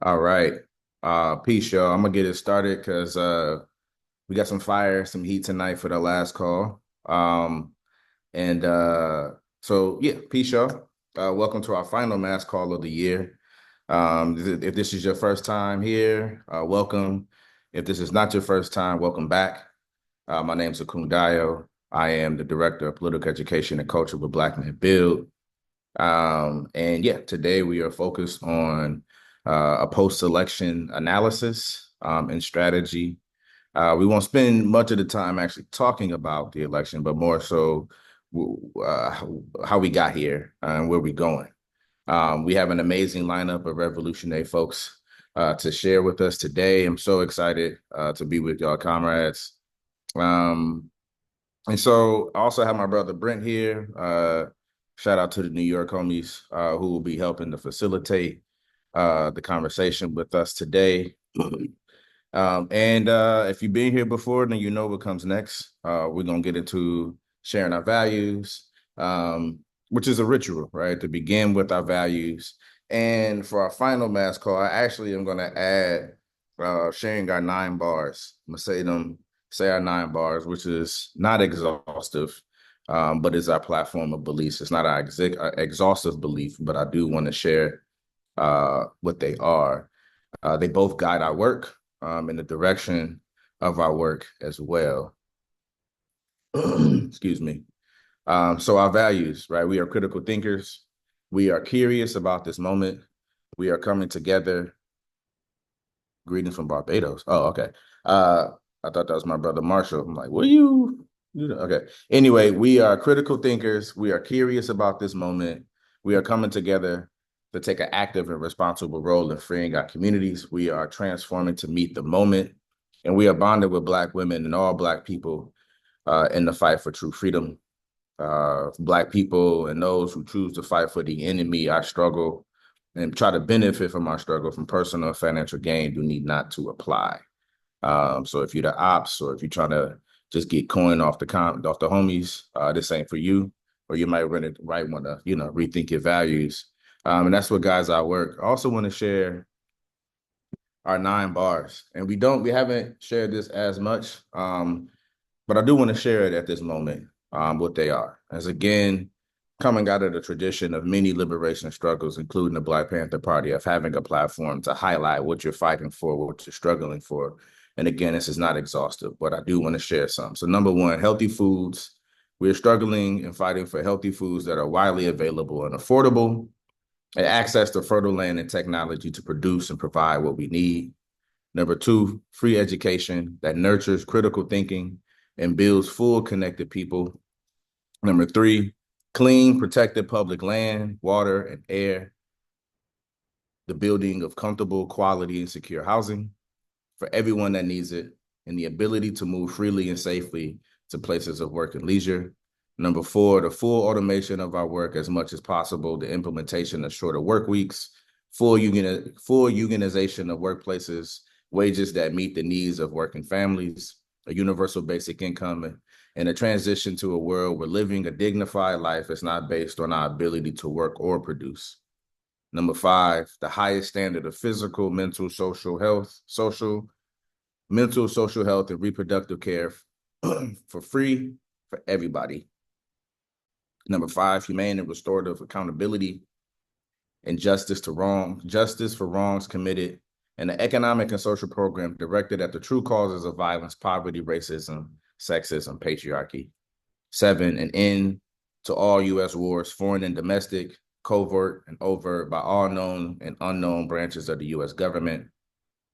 All right. Peace, y'all. I'm gonna get it started because we got some heat tonight for the last call. And so yeah, peace, y'all. Welcome to our final mass call of the year. If this is your first time here, welcome. If this is not your first time, welcome back. My name is Akun Dayo. I am the Director of Political Education and Culture with Black Men Build. And yeah, today we are focused on a post-election analysis and strategy. We won't spend much of the time actually talking about the election, but more so uh, how we got here and where we're going. We have an amazing lineup of revolutionary folks to share with us today. I'm so excited to be with y'all, comrades. Um, and so I also have my brother Brent here. Shout out to the New York homies who will be helping to facilitate the conversation with us today. And if you've been here before, then you know what comes next. We're going to get into sharing our values, which is a ritual, right? To begin with our values. And for our final mass call, I actually am going to add sharing our 9 bars. I'm going to say our 9 bars, which is not exhaustive, but is our platform of beliefs. It's not our exhaustive belief, but I do want to share what they are. They both guide our work in the direction of our work as well. Excuse me. So our values, right? We are critical thinkers. We are curious about this moment. We are coming together. Greetings from Barbados. Oh, okay. I thought that was my brother Marshall. I'm like, what are you? Okay. Anyway, we are critical thinkers. We are curious about this moment. We are coming together to take an active and responsible role in freeing our communities. We are transforming to meet the moment. And we are bonded with Black women and all Black people in the fight for true freedom. Black people and those who choose to fight for the enemy, our struggle, and try to benefit from our struggle from personal financial gain do need not to apply. So if you're the ops or if you're trying to just get coin off the homies, this ain't for you. Or you might want to rethink your values. And that's what guides our work. I also want to share our 9 bars. And we haven't shared this as much. But I do want to share it at this moment, what they are. As again, coming out of the tradition of many liberation struggles, including the Black Panther Party, of having a platform to highlight what you're fighting for, what you're struggling for. And again, this is not exhaustive, but I do want to share some. So number one, healthy foods. We're struggling and fighting for healthy foods that are widely available and affordable, and access to fertile land and technology to produce and provide what we need. Number two, free education that nurtures critical thinking and builds full connected people. Number three, clean, protected public land, water, and air, the building of comfortable, quality, and secure housing for everyone that needs it, and the ability to move freely and safely to places of work and leisure. Number four, the full automation of our work as much as possible, the implementation of shorter work weeks, full unionization of workplaces, wages that meet the needs of working families, a universal basic income, and a transition to a world where living a dignified life is not based on our ability to work or produce. Number five, the highest standard of physical, mental, social health, social health, and reproductive care for free for everybody. Number five, humane and restorative accountability and justice for wrongs committed, and an economic and social program directed at the true causes of violence, poverty, racism, sexism, patriarchy. Seven, an end to all U.S. wars, foreign and domestic, covert and overt, by all known and unknown branches of the U.S. government.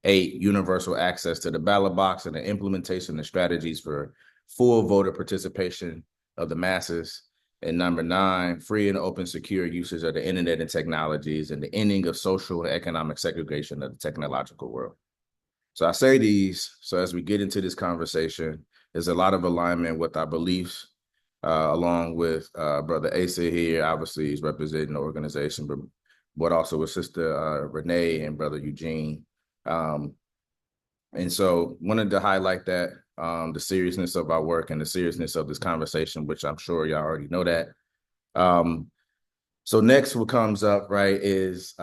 Eight, universal access to the ballot box and the implementation of strategies for full voter participation of the masses. And number nine, free and open, secure usage of the internet and technologies, and the ending of social and economic segregation of the technological world. So I say these, so as we get into this conversation, there's a lot of alignment with our beliefs, along with Brother Asa here. Obviously, he's representing the organization, but also with Sister Renee and Brother Eugene. And so wanted to highlight that, the seriousness of our work and the seriousness of this conversation, which I'm sure y'all already know that. So next what comes up, right, is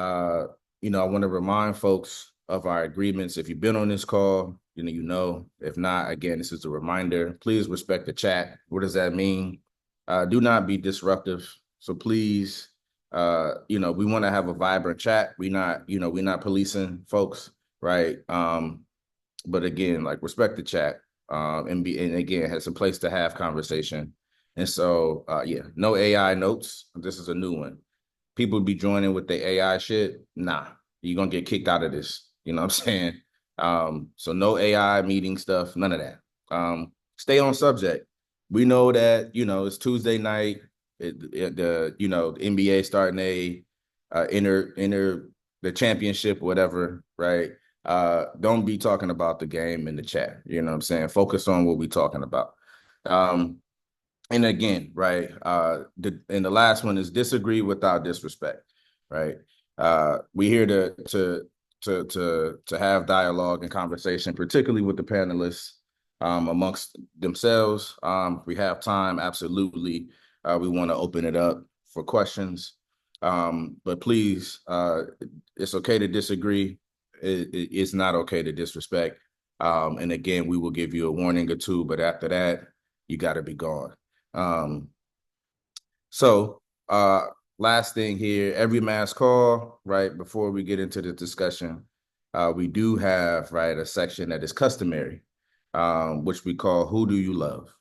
I want to remind folks of our agreements. If you've been on this call, you know. If not, again, this is a reminder. Please respect the chat. What does that mean? Do not be disruptive. So please, we want to have a vibrant chat. We're not policing folks, right? But again, like, respect the chat, and again, has a place to have conversation. And so, no AI notes. This is a new one. People be joining with the AI shit. Nah, you're gonna get kicked out of this. You know what I'm saying? So no AI meeting stuff, none of that. Stay on subject. We know that, it's Tuesday night. The NBA starting enter the championship, whatever, right? Don't be talking about the game in the chat. You know what I'm saying? Focus on what we're talking about. And again, right, and the last one is disagree without disrespect, right? We're here to have dialogue and conversation, particularly with the panelists, amongst themselves. If we have time, absolutely, we want to open it up for questions. But please, it's okay to disagree. It's not okay to disrespect. And again, we will give you a warning or two, but after that, you got to be gone. Last thing here, every mass call, right, before we get into the discussion, we do have, right, a section that is customary, which we call Who Do You Love?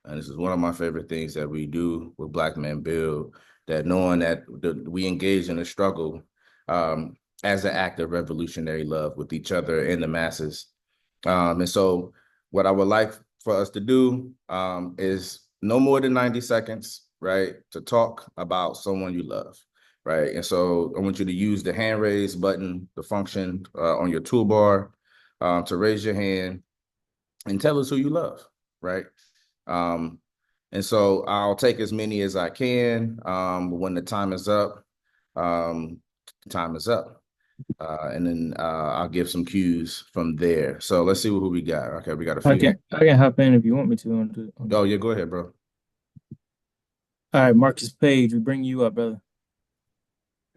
And this is one of my favorite things that we do with Black Men Build, that knowing that we engage in a struggle as an act of revolutionary love with each other and the masses. And so what I would like for us to do is no more than 90 seconds, right, to talk about someone you love, right? And so I want you to use the hand raise button, the function on your toolbar, to raise your hand and tell us who you love, right? And so I'll take as many as I can. When the time is up, time is up. And then I'll give some cues from there. So let's see who we got. Okay, we got a few. I can hop in if you want me to. Oh, yeah, go ahead, bro. All right, Marcus Page, we bring you up, brother.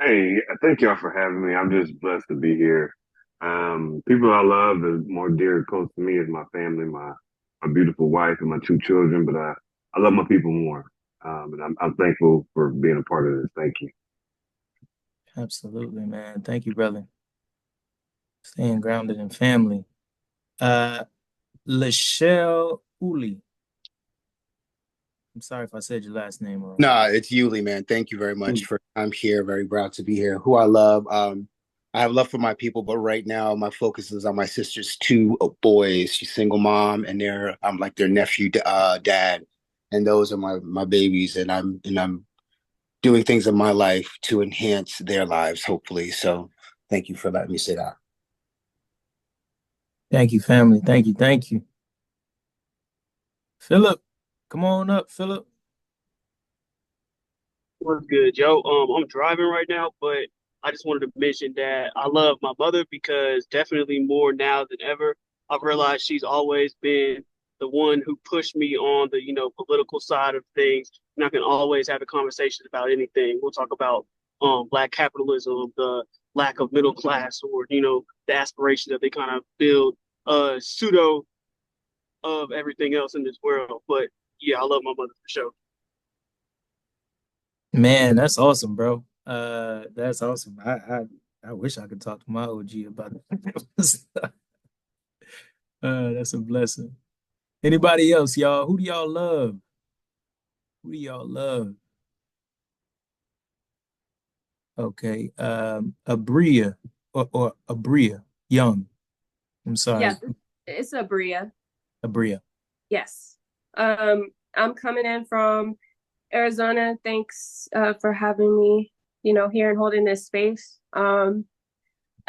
Hey, thank y'all for having me. I'm just blessed to be here. People I love, the more dear and close to me is my family, my beautiful wife, and my two children. But I love my people more, and I'm thankful for being a part of this. Thank you. Absolutely, man. Thank you, brother. Staying grounded in family. Uh, Lachelle Uli. I'm sorry if I said your last name wrong. No, it's Yuli, man. Thank you very much for I'm here. Very proud to be here. Who I love. I have love for my people, but right now my focus is on my sister's two boys. She's single mom, and I'm like their nephew, dad, and those are my babies. And I'm doing things in my life to enhance their lives, hopefully. So, thank you for letting me say that. Thank you, family. Thank you. Philip, come on up, Philip. What's good, Joe? I'm driving right now, but I just wanted to mention that I love my mother because definitely more now than ever, I've realized she's always been the one who pushed me on the, political side of things. And I can always have a conversation about anything. We'll talk about black capitalism, the lack of middle class, or, the aspiration that they kind of build pseudo of everything else in this world. But yeah, I love my mother for sure. Man, that's awesome, bro. That's awesome. I wish I could talk to my OG about it. That's a blessing. Anybody else, y'all? Who do y'all love? Who do y'all love? Okay. Abria or Abria Young. I'm sorry. Yes, it's Abria. Abria. Yes. I'm coming in from Arizona. Thanks for having me, here and holding this space. I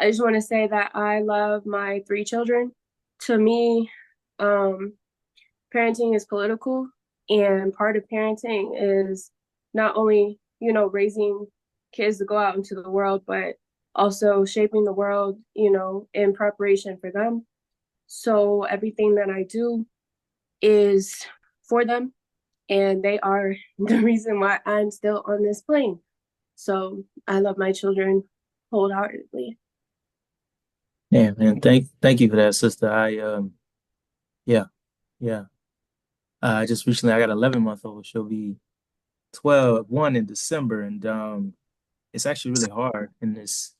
just want to say that I love my three children. To me, parenting is political, and part of parenting is not only, raising kids to go out into the world, but also shaping the world, in preparation for them. So everything that I do is for them, and they are the reason why I'm still on this plane. So I love my children wholeheartedly. Yeah, man. Thank you for that, sister. Yeah, yeah. Just recently I got an 11-month-old. She'll be 1 in December, and it's actually really hard in this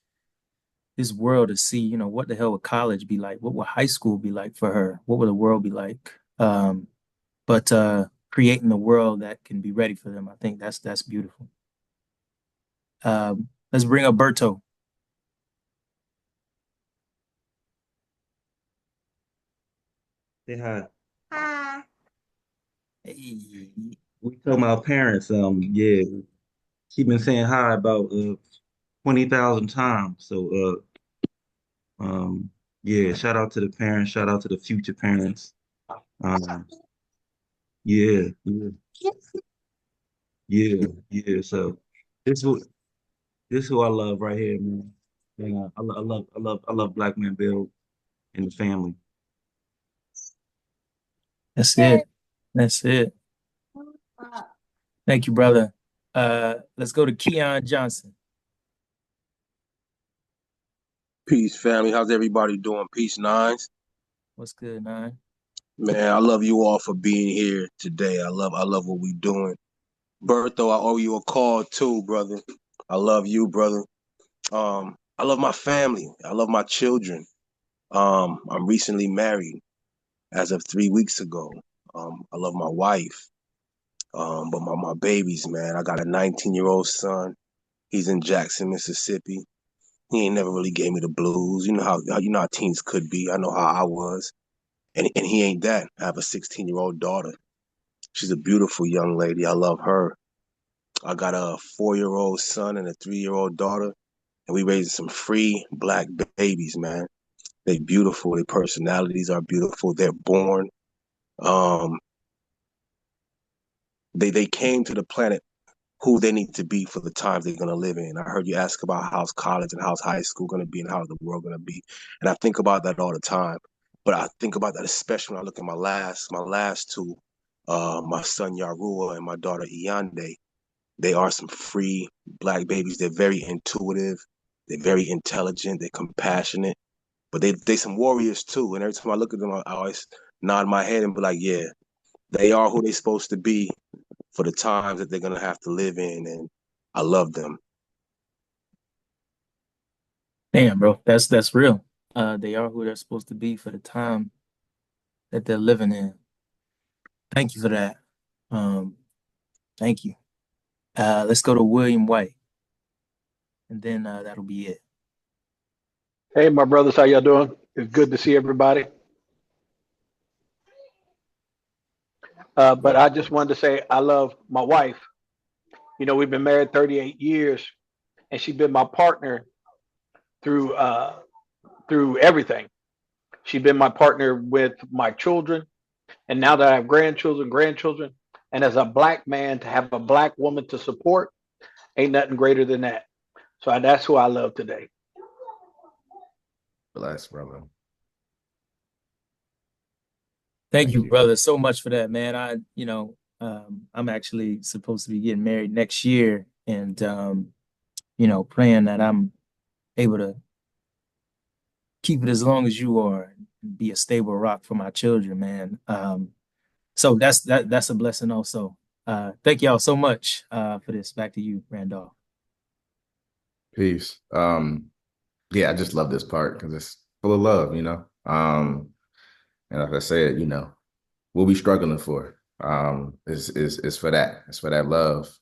world to see, what the hell would college be like? What would high school be like for her? What would the world be like? But creating the world that can be ready for them, I think that's beautiful. Let's bring up Berto. Say hi. Hey, We told my parents, yeah, she been saying hi about 20,000 times. So yeah, shout out to the parents, shout out to the future parents. Um, yeah, yeah, yeah. So this who this who I love right here, man. And I love Black Man Bill and the family. that's it. That's it. Thank you, brother. Let's go to Keon Johnson. Peace, family. How's everybody doing? Peace, nines. What's good, man? Man, I love you all for being here today. I love what we doing. Bertho, I owe you a call too, brother. I love you, brother. I love my family. I love my children. I'm recently married as of 3 weeks ago. I love my wife. But my babies, man. I got a 19-year-old son. He's in Jackson, Mississippi. He ain't never really gave me the blues. You know how teens could be. I know how I was. And he ain't that. I have a 16-year-old daughter. She's a beautiful young lady. I love her. I got a 4-year-old son and a 3-year-old daughter, and we raising some free Black babies, man. They beautiful. Their personalities are beautiful. They're born. Um, they came to the planet who they need to be for the times they're gonna live in. I heard you ask about how's college and how's high school gonna be and how's the world gonna be, and I think about that all the time. But I think about that especially when I look at my last two, my son Yarua and my daughter Iyande. They are some free Black babies. They're very intuitive. They're very intelligent. They're compassionate. But they some warriors too. And every time I look at them, I always nod my head and be like, yeah, they are who they're supposed to be for the times that they're gonna have to live in. And I love them. Damn, bro, that's real. They are who they're supposed to be for the time that they're living in. Thank you for that. Um, thank you. Let's go to William White, and then that'll be it. Hey, my brothers, how y'all doing? It's good to see everybody. But I just wanted to say I love my wife. You know, we've been married 38 years, and she's been my partner through through everything. She's been my partner with my children, and now that I have grandchildren, and as a Black man to have a Black woman to support, ain't nothing greater than that. So that's who I love today. Bless, brother. Thank Thank you, you. brother, so much for that, man. I'm actually supposed to be getting married next year, and praying that I'm able to keep it as long as you are and be a stable rock for my children, man. So that's a blessing also. Thank y'all so much for this. Back to you, Randolph. Peace. Yeah, I just love this part because it's full of love. And like I said, what we struggling for is for that. It's for that love,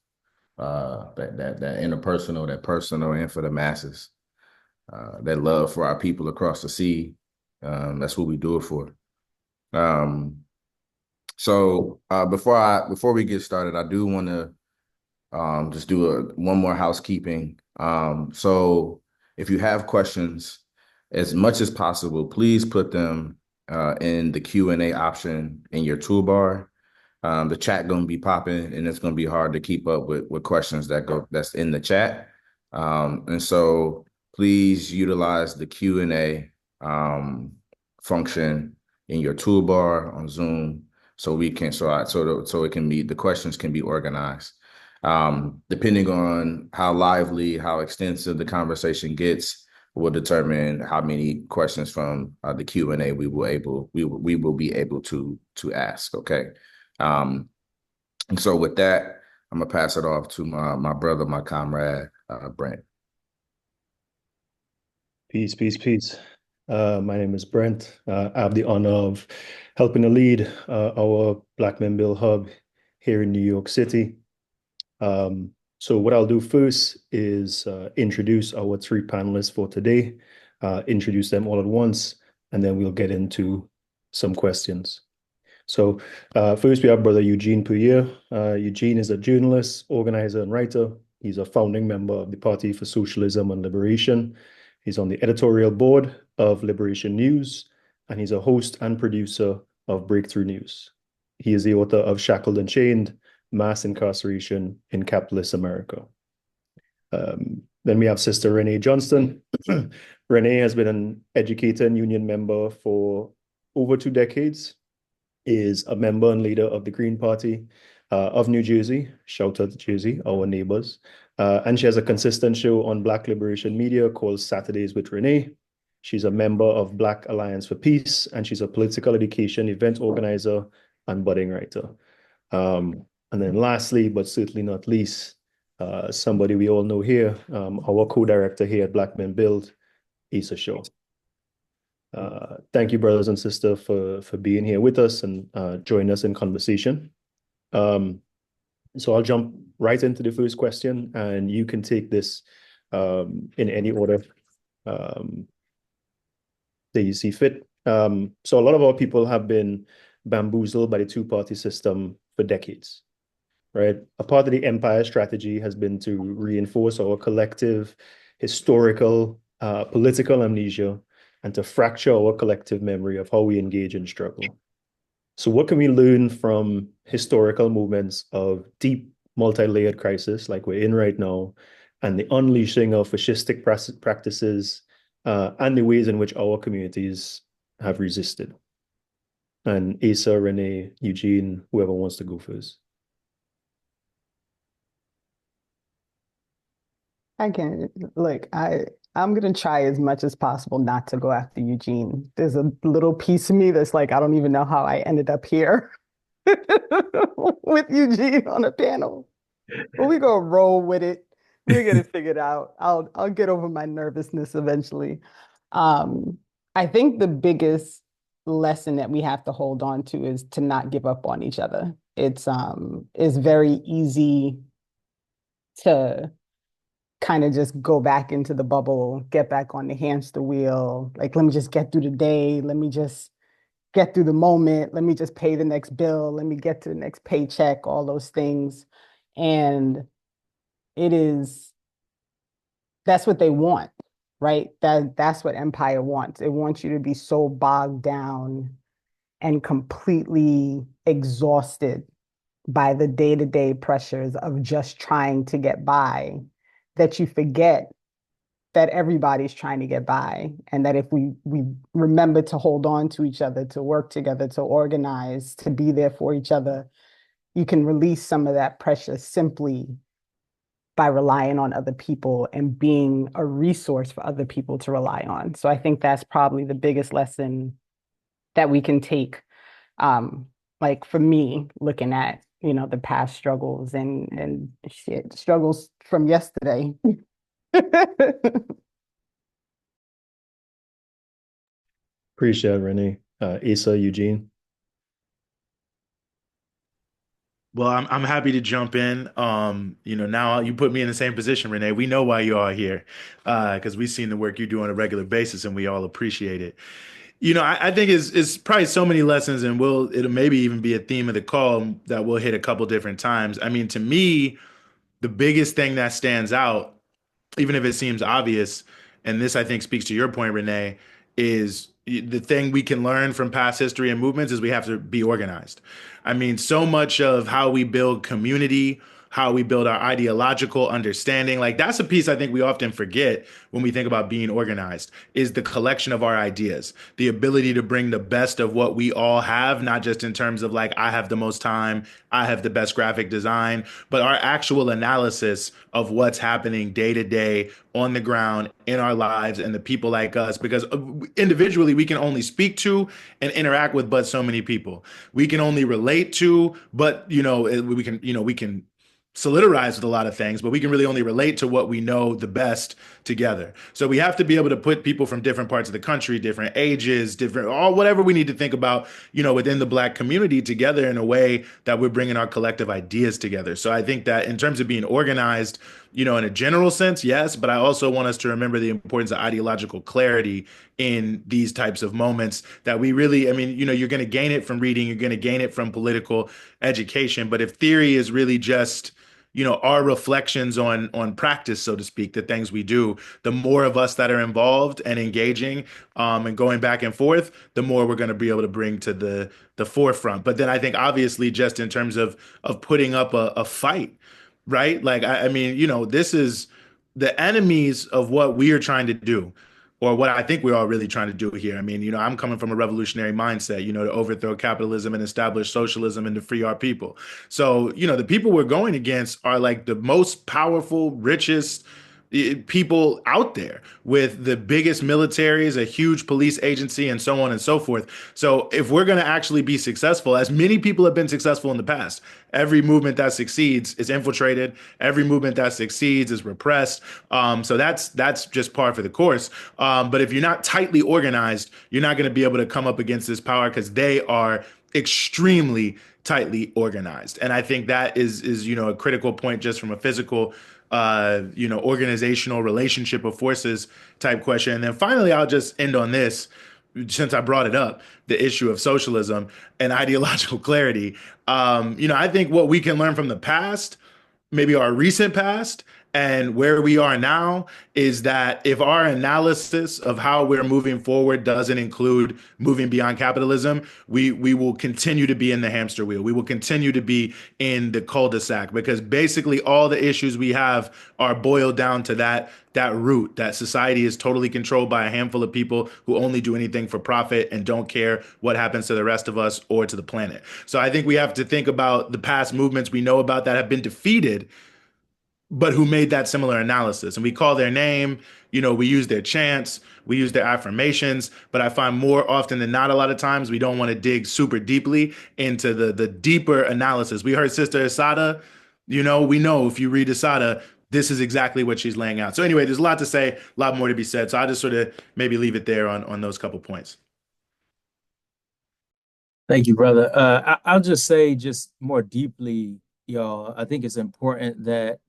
that interpersonal, that personal, and for the masses. That love for our people across the sea. That's what we do it for. So before we get started, I do want to just do one more housekeeping. So if you have questions, as much as possible, please put them in the Q&A option in your toolbar. The chat gonna be popping, and it's gonna be hard to keep up with questions that's in the chat. And so please utilize the Q&A function in your toolbar on Zoom so it can be the questions can be organized. Depending on how lively, how extensive the conversation gets, will determine how many questions from the Q&A we will be able to ask. Okay. And so with that, I'm gonna pass it off to my brother, my comrade, Brent. Peace, peace, peace. My name is Brent. I have the honor of helping to lead our Black Men Build Hub here in New York City. So what I'll do first is introduce our three panelists for today, introduce them all at once, and then we'll get into some questions. So first we have Brother Eugene Puryear. Eugene is a journalist, organizer, and writer. He's a founding member of the Party for Socialism and Liberation. He's on the editorial board of Liberation News, and he's a host and producer of Breakthrough News. He is the author of Shackled and Chained, Mass Incarceration in Capitalist America. Then we have Sister Renee Johnston. Renee has been an educator and union member for over 2 decades, is a member and leader of the Green Party of New Jersey. Shout out to Jersey, our neighbors. And she has a consistent show on Black Liberation Media called Saturdays with Renee. She's a member of Black Alliance for Peace, and she's a political education event organizer and budding writer. And then lastly, but certainly not least, somebody we all know here, our co-director here at Black Men Build, Asa Shaw. Thank you, brothers and sisters, for being here with us and joining us in conversation. So I'll jump right into the first question, and you can take this in any order that you see fit. So a lot of our people have been bamboozled by the two-party system for decades, right? A part of the empire strategy has been to reinforce our collective historical political amnesia and to fracture our collective memory of how we engage in struggle. So what can we learn from historical movements of deep multi-layered crisis like we're in right now, and the unleashing of fascistic practices and the ways in which our communities have resisted? And Asa, Renee, Eugene, whoever wants to go first. I can look, I'm gonna try as much as possible not to go after Eugene. There's a little piece of me that's like, I don't even know how I ended up here with Eugene on a panel. But we're gonna roll with it. We're gonna figure it out. I'll get over my nervousness eventually. I think the biggest lesson that we have to hold on to is to not give up on each other. It's very easy to kind of just go back into the bubble, get back on the hamster wheel. Like, let me just get through the day. Let me just get through the moment. Let me just pay the next bill. Let me get to the next paycheck, all those things. And that's what they want, right? That's what empire wants. It wants you to be so bogged down and completely exhausted by the day-to-day pressures of just trying to get by, that you forget that everybody's trying to get by, and that if we remember to hold on to each other, to work together, to organize, to be there for each other, you can release some of that pressure simply by relying on other people and being a resource for other people to rely on. So I think that's probably the biggest lesson that we can take. Like for me, looking at, the past struggles and struggles from yesterday. Appreciate it, Renee. Asa, Eugene. Well, I'm happy to jump in. Now you put me in the same position, Renee. We know why you are here, because we've seen the work you do on a regular basis, and we all appreciate it. I think it's probably so many lessons, and it'll maybe even be a theme of the call that we'll hit a couple different times. I mean, to me, the biggest thing that stands out, even if it seems obvious, and this I think speaks to your point, Renee, is the thing we can learn from past history and movements is we have to be organized. I mean, so much of how we build community, how we build our ideological understanding. Like that's a piece I think we often forget when we think about being organized, is the collection of our ideas, the ability to bring the best of what we all have, not just in terms of like, I have the most time, I have the best graphic design, but our actual analysis of what's happening day to day on the ground in our lives and the people like us, because individually we can only speak to and interact with but so many people. We can only relate to, but we can solidarize with a lot of things, but we can really only relate to what we know the best together. So we have to be able to put people from different parts of the country, different ages, different, all whatever we need to think about, within the Black community together in a way that we're bringing our collective ideas together. So I think that in terms of being organized, in a general sense, yes, but I also want us to remember the importance of ideological clarity in these types of moments that we really, you're going to gain it from reading, you're going to gain it from political education. But if theory is really just, our reflections on practice, so to speak, the things we do, the more of us that are involved and engaging and going back and forth, the more we're going to be able to bring to the forefront. But then I think obviously just in terms of putting up a fight, right? Like, this is the enemies of what we are trying to do, or what I think we're all really trying to do here. I'm coming from a revolutionary mindset, to overthrow capitalism and establish socialism and to free our people. So, the people we're going against are like the most powerful, richest people out there with the biggest militaries, a huge police agency, and so on and so forth. So if we're going to actually be successful, as many people have been successful in the past, every movement that succeeds is infiltrated. Every movement that succeeds is repressed. So that's just par for the course. But if you're not tightly organized, you're not going to be able to come up against this power because they are extremely tightly organized. And I think that is a critical point just from a physical organizational relationship of forces type question. And then finally, I'll just end on this, since I brought it up, the issue of socialism and ideological clarity. I think what we can learn from the past, maybe our recent past, and where we are now, is that if our analysis of how we're moving forward doesn't include moving beyond capitalism, we will continue to be in the hamster wheel. We will continue to be in the cul-de-sac, because basically all the issues we have are boiled down to that root, that society is totally controlled by a handful of people who only do anything for profit and don't care what happens to the rest of us or to the planet. So I think we have to think about the past movements we know about that have been defeated, but who made that similar analysis. And we call their name, we use their chants, we use their affirmations, but I find more often than not, a lot of times we don't want to dig super deeply into the deeper analysis. We heard Sister Asada, we know if you read Asada, this is exactly what she's laying out. So anyway, there's a lot to say, a lot more to be said. So I'll just sort of maybe leave it there on those couple points. Thank you, brother. I'll just say, just more deeply, y'all, I think it's important that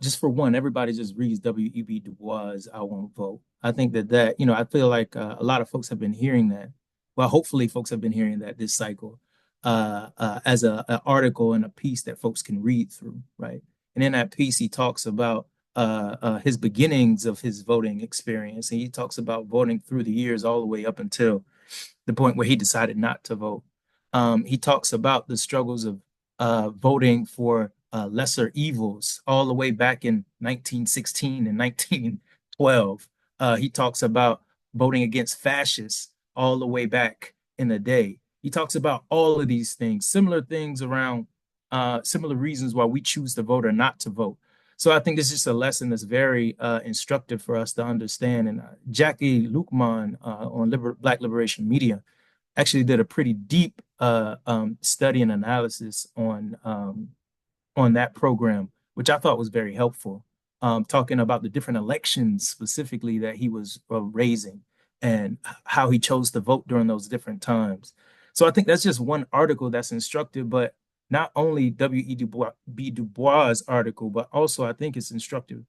just for one, everybody just reads W.E.B. Du Bois' I Won't Vote. I think that I feel like a lot of folks have been hearing that. Well, hopefully folks have been hearing that this cycle as an article and a piece that folks can read through, right? And in that piece, he talks about his beginnings of his voting experience. And he talks about voting through the years all the way up until the point where he decided not to vote. He talks about the struggles of voting for lesser evils all the way back in 1916 and 1912. He talks about voting against fascists all the way back in the day. He talks about all of these things, similar things around similar reasons why we choose to vote or not to vote. So I think this is just a lesson that's very instructive for us to understand. And Jackie Lukman on Black Liberation Media actually did a pretty deep study and analysis on that program, which I thought was very helpful, talking about the different elections specifically that he was raising and how he chose to vote during those different times. So I think that's just one article that's instructive, but not only W.E.B. Du Bois' article, but also I think it's instructive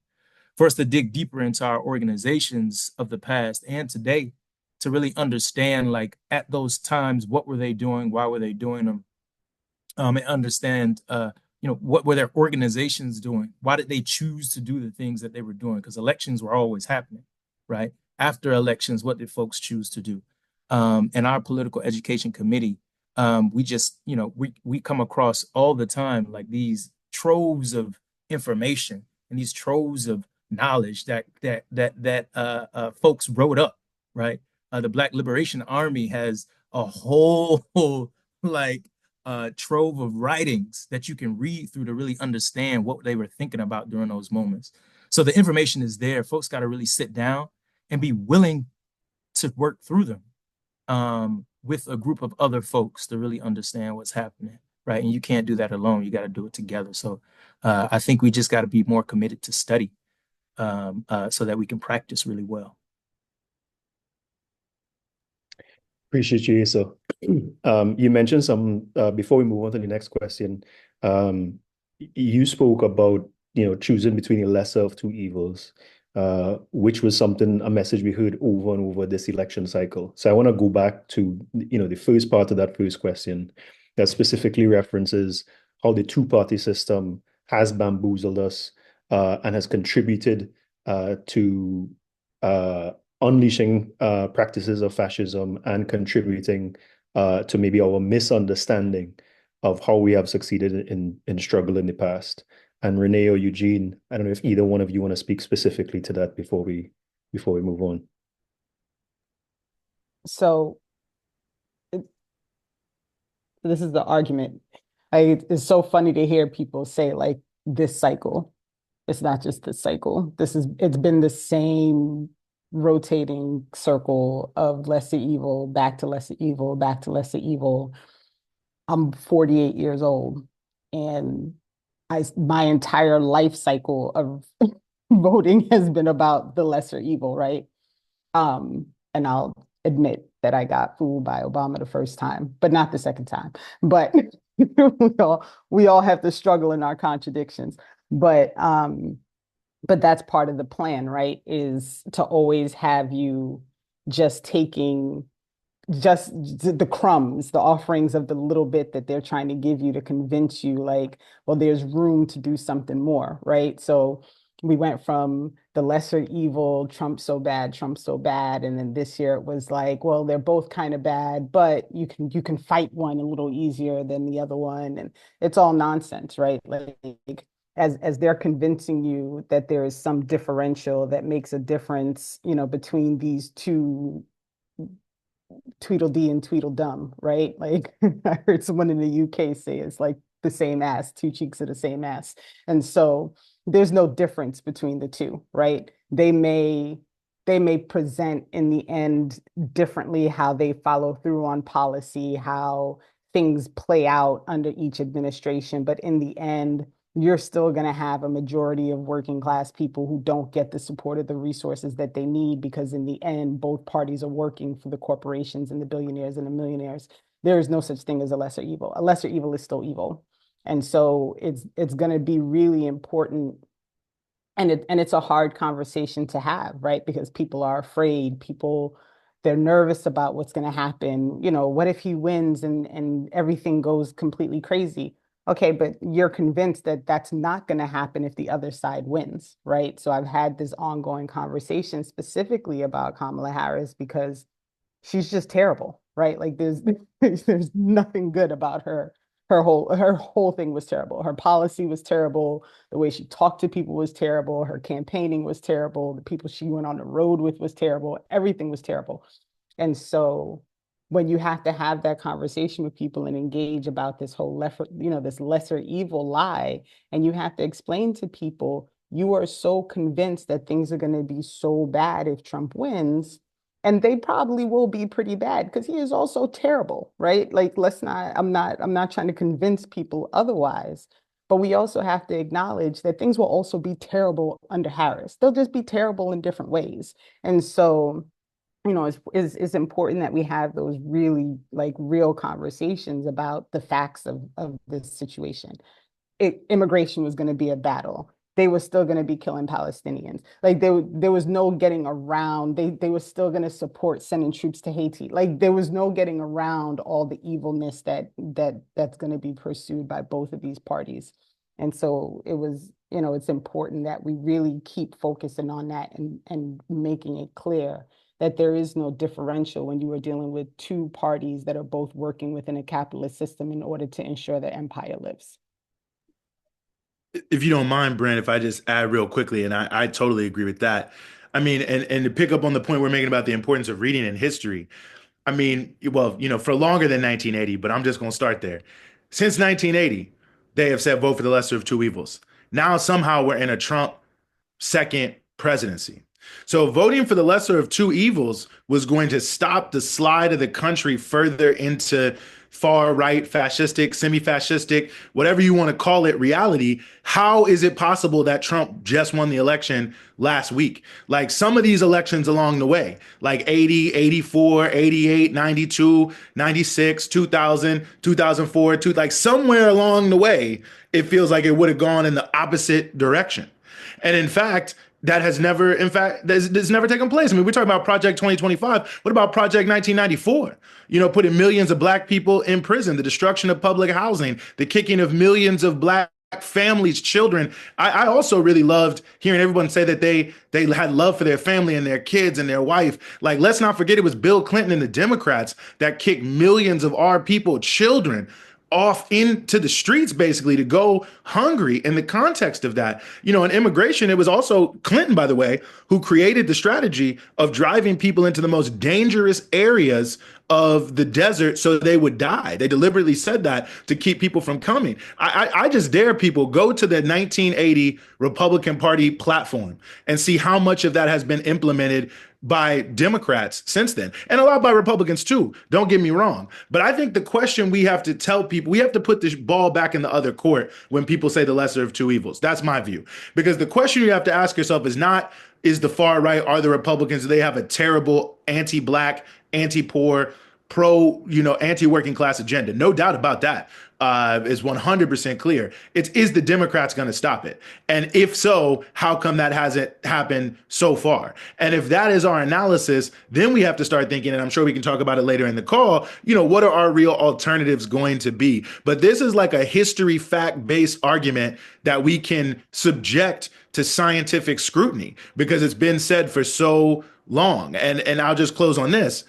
for us to dig deeper into our organizations of the past and today to really understand, like, at those times, what were they doing? Why were they doing them? And understand, what were their organizations doing? Why did they choose to do the things that they were doing? Because elections were always happening, right? After elections, what did folks choose to do? And our political education committee, we just, we come across all the time like these troves of information and these troves of knowledge that folks wrote up, right? The Black Liberation Army has a whole like trove of writings that you can read through to really understand what they were thinking about during those moments. So the information is there. Folks got to really sit down and be willing to work through them with a group of other folks to really understand what's happening, right? And you can't do that alone. You got to do it together. So I think we just got to be more committed to study so that we can practice really well. Appreciate you, Asa. You mentioned some, before we move on to the next question, you spoke about, choosing between the lesser of two evils, which was a message we heard over and over this election cycle. So I want to go back to, the first part of that first question that specifically references how the two-party system has bamboozled us and has contributed to unleashing practices of fascism and contributing to maybe our misunderstanding of how we have succeeded in struggle in the past. And Renee or Eugene, I don't know if either one of you want to speak specifically to that before we move on. So this is the argument. It's so funny to hear people say like this cycle. It's not just this cycle. It's been the same rotating circle of lesser evil, back to lesser evil, back to lesser evil. I'm 48 years old, and my entire life cycle of voting has been about the lesser evil, right? And I'll admit that I got fooled by Obama the first time, but not the second time. But we all have to struggle in our contradictions. But that's part of the plan, right? Is to always have you just taking just the crumbs, the offerings of the little bit that they're trying to give you to convince you like, well, there's room to do something more, right? So we went from the lesser evil, Trump so bad, and then this year it was like, well, they're both kind of bad, but you can fight one a little easier than the other one, and it's all nonsense, right? Like as they're convincing you that there is some differential that makes a difference, between these two, Tweedledee and Tweedledum, right? Like I heard someone in the UK say it's like the same ass, two cheeks of the same ass. And so there's no difference between the two, right? They may present in the end differently how they follow through on policy, how things play out under each administration, but in the end, you're still going to have a majority of working class people who don't get the support of the resources that they need, because in the end, both parties are working for the corporations and the billionaires and the millionaires. There is no such thing as a lesser evil. A lesser evil is still evil. And so it's going to be really important. And it's a hard conversation to have, right? Because people are afraid. They're nervous about what's going to happen. What if he wins and everything goes completely crazy? Okay, but you're convinced that that's not going to happen if the other side wins, right? So I've had this ongoing conversation specifically about Kamala Harris because she's just terrible, right? Like there's nothing good about her. Her whole thing was terrible. Her policy was terrible. The way she talked to people was terrible. Her campaigning was terrible. The people she went on the road with was terrible. Everything was terrible. And so when you have to have that conversation with people and engage about this whole this lesser evil lie, and you have to explain to people, you are so convinced that things are going to be so bad if Trump wins, and they probably will be pretty bad because he is also terrible, right? Like, I'm not trying to convince people otherwise, but we also have to acknowledge that things will also be terrible under Harris. They'll just be terrible in different ways. And so it's important that we have those really like real conversations about the facts of this situation. Immigration was going to be a battle. They were still going to be killing Palestinians. Like there was no getting around. They were still going to support sending troops to Haiti. Like there was no getting around all the evilness that's going to be pursued by both of these parties. And so it's important that we really keep focusing on that and making it clear that there is no differential when you are dealing with two parties that are both working within a capitalist system in order to ensure that empire lives. if you don't mind, Brent, if I just add real quickly, and I totally agree with that. I mean, and to pick up on the point we're making about the importance of reading and history. I mean, well, for longer than 1980, but I'm just going to start there. Since 1980, they have said vote for the lesser of two evils. Now somehow we're in a Trump second presidency. So voting for the lesser of two evils was going to stop the slide of the country further into far right, fascistic, semi fascistic, whatever you want to call it, reality. How is it possible that Trump just won the election last week? Like some of these elections along the way, like 80, 84, 88, 92, 96, 2000, 2004, like somewhere along the way, it feels like it would have gone in the opposite direction. And in fact, that's never taken place. I mean, we're talking about Project 2025. What about Project 1994? Putting millions of black people in prison, the destruction of public housing, the kicking of millions of black families, children. I also really loved hearing everyone say that they had love for their family and their kids and their wife. Like, let's not forget it was Bill Clinton and the Democrats that kicked millions of our people, children, off into the streets basically to go hungry in the context of that. In immigration, it was also Clinton, by the way, who created the strategy of driving people into the most dangerous areas of the desert so they would die. They deliberately said that to keep people from coming. I just dare people go to the 1980 Republican Party platform and see how much of that has been implemented by Democrats since then, and a lot by Republicans too. Don't get me wrong. But I think the question we have to tell people, we have to put this ball back in the other court when people say the lesser of two evils. That's my view. Because the question you have to ask yourself is not, is the far right, are the Republicans, do they have a terrible anti-black, anti-poor, anti-working class agenda? No doubt about that. Is 100% clear. Is the Democrats going to stop it? And if so, how come that hasn't happened so far? And if that is our analysis, then we have to start thinking, and I'm sure we can talk about it later in the call, what are our real alternatives going to be? But this is like a history fact-based argument that we can subject to scientific scrutiny because it's been said for so long. And I'll just close on this.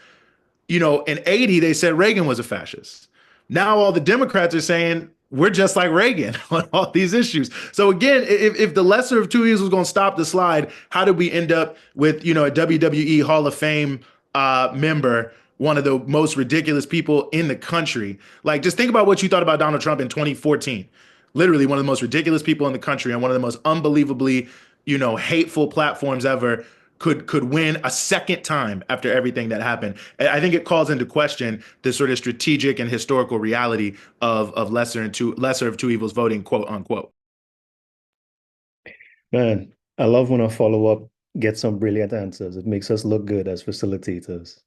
In 80, they said Reagan was a fascist. Now all the Democrats are saying we're just like Reagan on all these issues. So again, if the lesser of two evils was going to stop the slide, how did we end up with, a WWE Hall of Fame member, one of the most ridiculous people in the country? Like, just think about what you thought about Donald Trump in 2014. Literally one of the most ridiculous people in the country and one of the most unbelievably, hateful platforms ever could win a second time after everything that happened. I think it calls into question the sort of strategic and historical reality of lesser of two evils voting, quote unquote. Man, I love when I follow up, get some brilliant answers. It makes us look good as facilitators.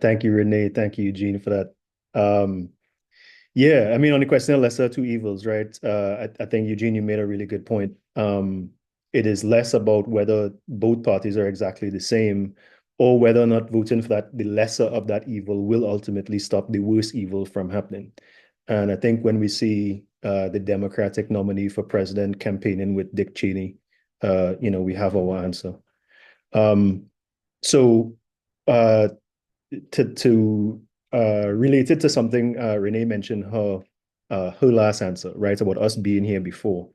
Thank you, Renee. Thank you, Eugene, for that. Yeah, I mean, on the question of lesser of two evils, right? I think, Eugene, you made a really good point. It is less about whether both parties are exactly the same or whether or not voting for the lesser of that evil will ultimately stop the worst evil from happening. And I think when we see the Democratic nominee for president campaigning with Dick Cheney, we have our answer. So to relate it to something Renee mentioned, her last answer, right, about us being here before.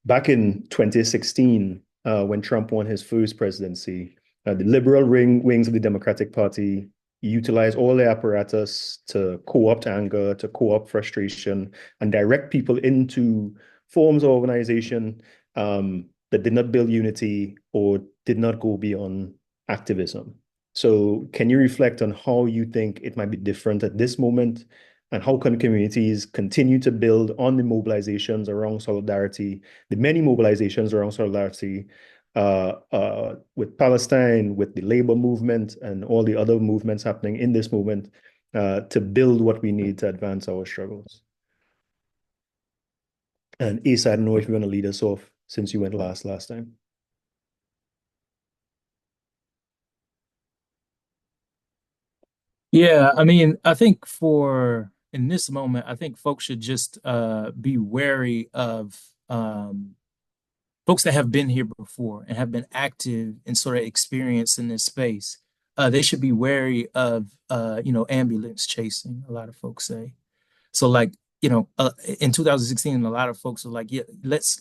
Back in 2016, when Trump won his first presidency, the liberal wings of the Democratic Party utilized all their apparatus to co-opt anger, to co-opt frustration, and direct people into forms of organization that did not build unity or did not go beyond activism. So can you reflect on how you think it might be different at this moment, and how can communities continue to build on the mobilizations around solidarity, the many mobilizations around solidarity with Palestine, with the labor movement, and all the other movements happening in this movement to build what we need to advance our struggles? And Asa, I don't know if you want to lead us off since you went last time. Yeah, I mean, I think in this moment, I think folks should just be wary of folks that have been here before and have been active and sort of experienced in this space. They should be wary of ambulance chasing, a lot of folks say. So like in 2016, a lot of folks are like, yeah, let's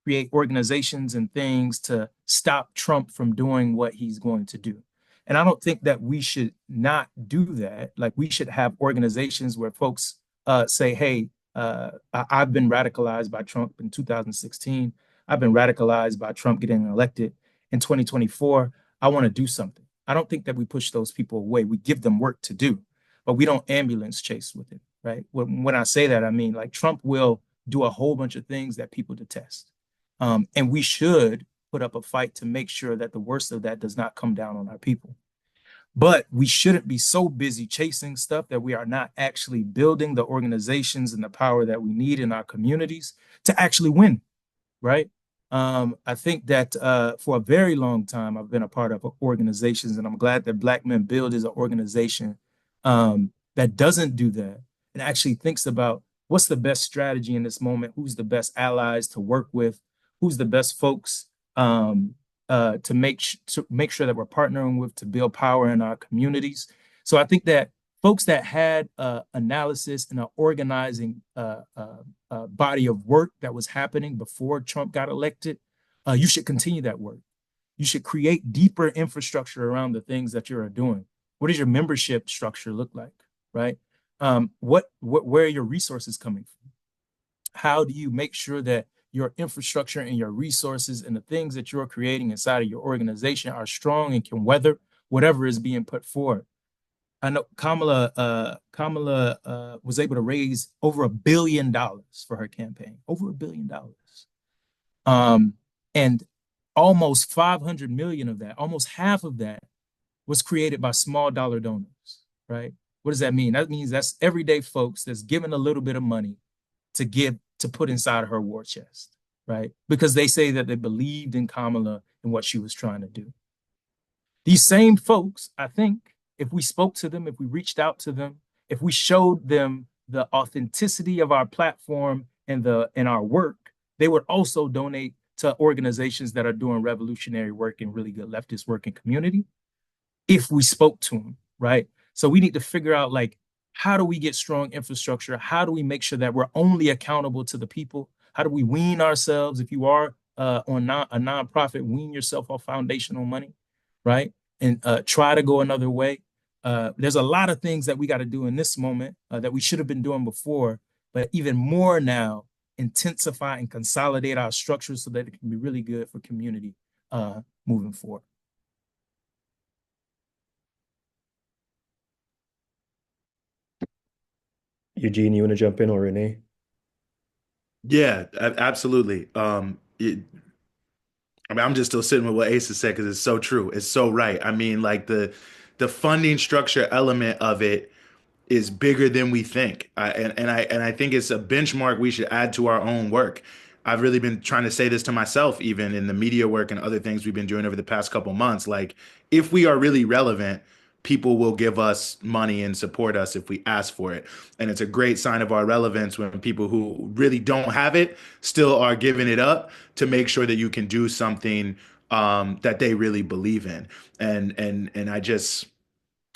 create organizations and things to stop Trump from doing what he's going to do. And I don't think that we should not do that. Like, we should have organizations where folks say, hey, I've been radicalized by Trump in 2016. I've been radicalized by Trump getting elected in 2024. I want to do something. I don't think that we push those people away. We give them work to do, but we don't ambulance chase with it, right? When I say that, I mean, like, Trump will do a whole bunch of things that people detest. And we should put up a fight to make sure that the worst of that does not come down on our people. But we shouldn't be so busy chasing stuff that we are not actually building the organizations and the power that we need in our communities to actually win, right? I think that for a very long time, I've been a part of organizations, and I'm glad that Black Men Build is an organization that doesn't do that and actually thinks about what's the best strategy in this moment, who's the best allies to work with, who's the best folks to make sure that we're partnering with to build power in our communities. So I think that folks that had analysis and an organizing body of work that was happening before Trump got elected, you should continue that work. You should create deeper infrastructure around the things that you're doing. What does your membership structure look like, right? Where are your resources coming from? How do you make sure that your infrastructure and your resources and the things that you're creating inside of your organization are strong and can weather whatever is being put forward? I know Kamala was able to raise over $1 billion for her campaign, over $1 billion. And almost 500 million of that, almost half of that, was created by small dollar donors, right? What does that mean? That means that's everyday folks that's giving a little bit of money to put inside her war chest, right? Because they say that they believed in Kamala and what she was trying to do. These same folks, I think, if we spoke to them, if we reached out to them, if we showed them the authenticity of our platform and our work, they would also donate to organizations that are doing revolutionary work and really good leftist work in community, if we spoke to them, right? So we need to figure out, like, how do we get strong infrastructure? How do we make sure that we're only accountable to the people? How do we wean ourselves? If you are a nonprofit, wean yourself off foundational money, right? And try to go another way. There's a lot of things that we got to do in this moment that we should have been doing before, but even more now, intensify and consolidate our structures so that it can be really good for community moving forward. Eugene, you want to jump in, or Renee? Yeah, absolutely. I mean, I'm just still sitting with what Asa said because it's so true. It's so right. I mean, like, the funding structure element of it is bigger than we think. And I think it's a benchmark we should add to our own work. I've really been trying to say this to myself, even in the media work and other things we've been doing over the past couple months. Like, if we are really relevant, people will give us money and support us if we ask for it. And it's a great sign of our relevance when people who really don't have it still are giving it up to make sure that you can do something that they really believe in. And I just,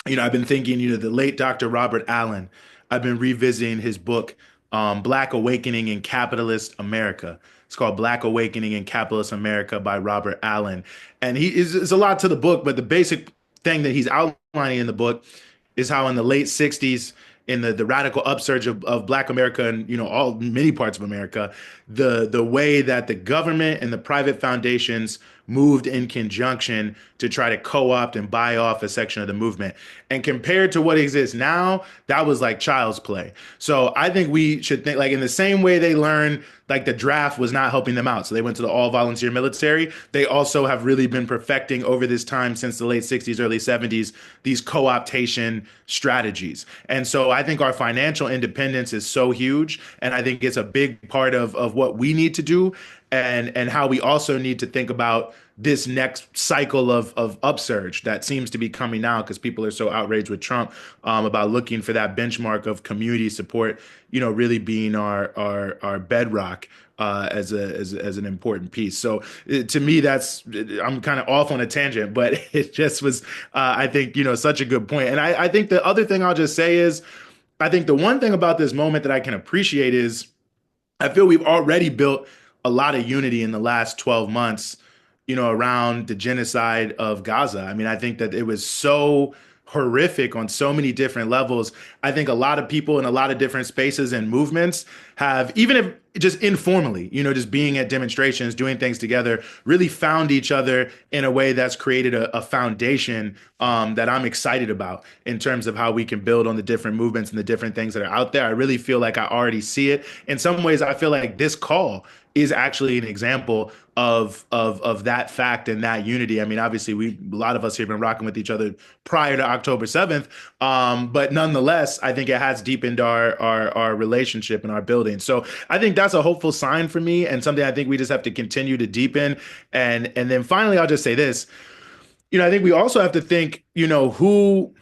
I've been thinking, the late Dr. Robert Allen, I've been revisiting his book, Black Awakening in Capitalist America. It's called Black Awakening in Capitalist America by Robert Allen. And it's a lot to the book, but the basic thing that he's outlining in the book is how in the late 60s, in the radical upsurge of Black America and all many parts of America, the way that the government and the private foundations moved in conjunction to try to co-opt and buy off a section of the movement. And compared to what exists now, that was like child's play. So I think we should think, like, in the same way they learned, like, the draft was not helping them out, so they went to the all volunteer military. They also have really been perfecting over this time since the late 60s, early 70s, these co-optation strategies. And so I think our financial independence is so huge. And I think it's a big part of what we need to do, and how we also need to think about this next cycle of upsurge that seems to be coming now, because people are so outraged with Trump, about looking for that benchmark of community support, really being our bedrock as an important piece. So to me, I'm kind of off on a tangent, but it just was, I think, such a good point. And I think the other thing I'll just say is, I think the one thing about this moment that I can appreciate is I feel we've already built a lot of unity in the last 12 months, around the genocide of Gaza. I mean, I think that it was so horrific on so many different levels. I think a lot of people in a lot of different spaces and movements have, even if just informally, just being at demonstrations, doing things together, really found each other in a way that's created a foundation that I'm excited about in terms of how we can build on the different movements and the different things that are out there. I really feel like I already see it. In some ways, I feel like this call is actually an example of that fact and that unity. I mean, obviously, a lot of us here have been rocking with each other prior to October 7th, but nonetheless, I think it has deepened our relationship and our building. So I think that's a hopeful sign for me, and something I think we just have to continue to deepen. And then finally, I'll just say this. I think we also have to think, who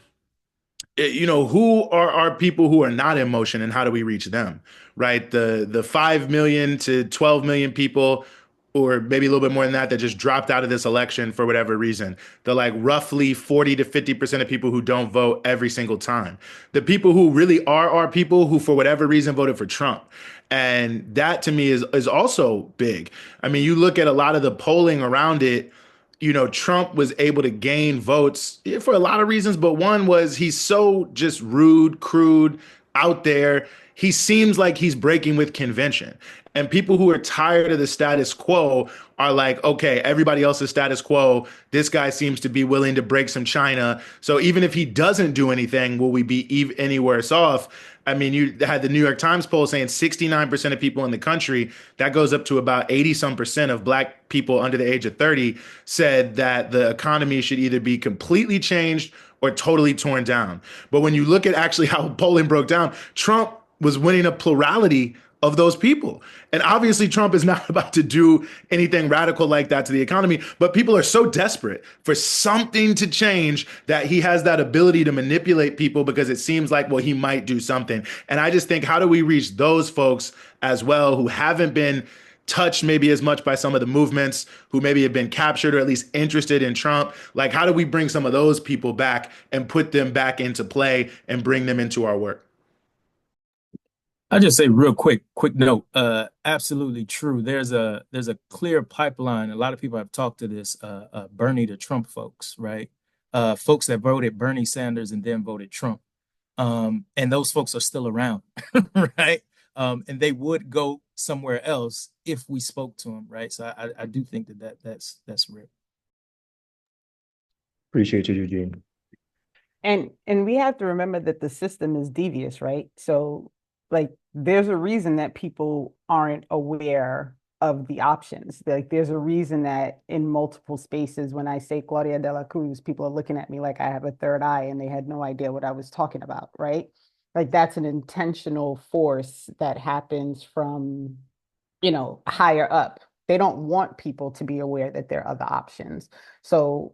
are our people who are not in motion, and how do we reach them, right? The 5 million to 12 million people, or maybe a little bit more than that just dropped out of this election for whatever reason. The like roughly 40 to 50% of people who don't vote every single time. The people who really are our people who, for whatever reason, voted for Trump. And that to me is also big. I mean, you look at a lot of the polling around it, Trump was able to gain votes for a lot of reasons, but one was he's so just rude, crude, out there. He seems like he's breaking with convention. And people who are tired of the status quo are like, okay, everybody else is status quo. This guy seems to be willing to break some China. So even if he doesn't do anything, will we be any worse off? I mean, you had the New York Times poll saying 69% of people in the country, that goes up to about 80 some percent of black people under the age of 30, said that the economy should either be completely changed or totally torn down. But when you look at actually how polling broke down, Trump was winning a plurality of those people. And obviously, Trump is not about to do anything radical like that to the economy, but people are so desperate for something to change that he has that ability to manipulate people because it seems like, well, he might do something. And I just think, how do we reach those folks as well who haven't been touched maybe as much by some of the movements, who maybe have been captured or at least interested in Trump? Like, how do we bring some of those people back and put them back into play and bring them into our work? I'll just say real quick note. Absolutely true. There's a clear pipeline. A lot of people have talked to this, Bernie to Trump folks, right? Folks that voted Bernie Sanders and then voted Trump. And those folks are still around, right? And they would go somewhere else if we spoke to them, right? So I do think that's real. Appreciate you, Eugene. And we have to remember that the system is devious, right? So like there's a reason that people aren't aware of the options. Like there's a reason that in multiple spaces, when I say Claudia de la Cruz, people are looking at me like I have a third eye and they had no idea what I was talking about, right? Like that's an intentional force that happens from, higher up. They don't want people to be aware that there are other options. So,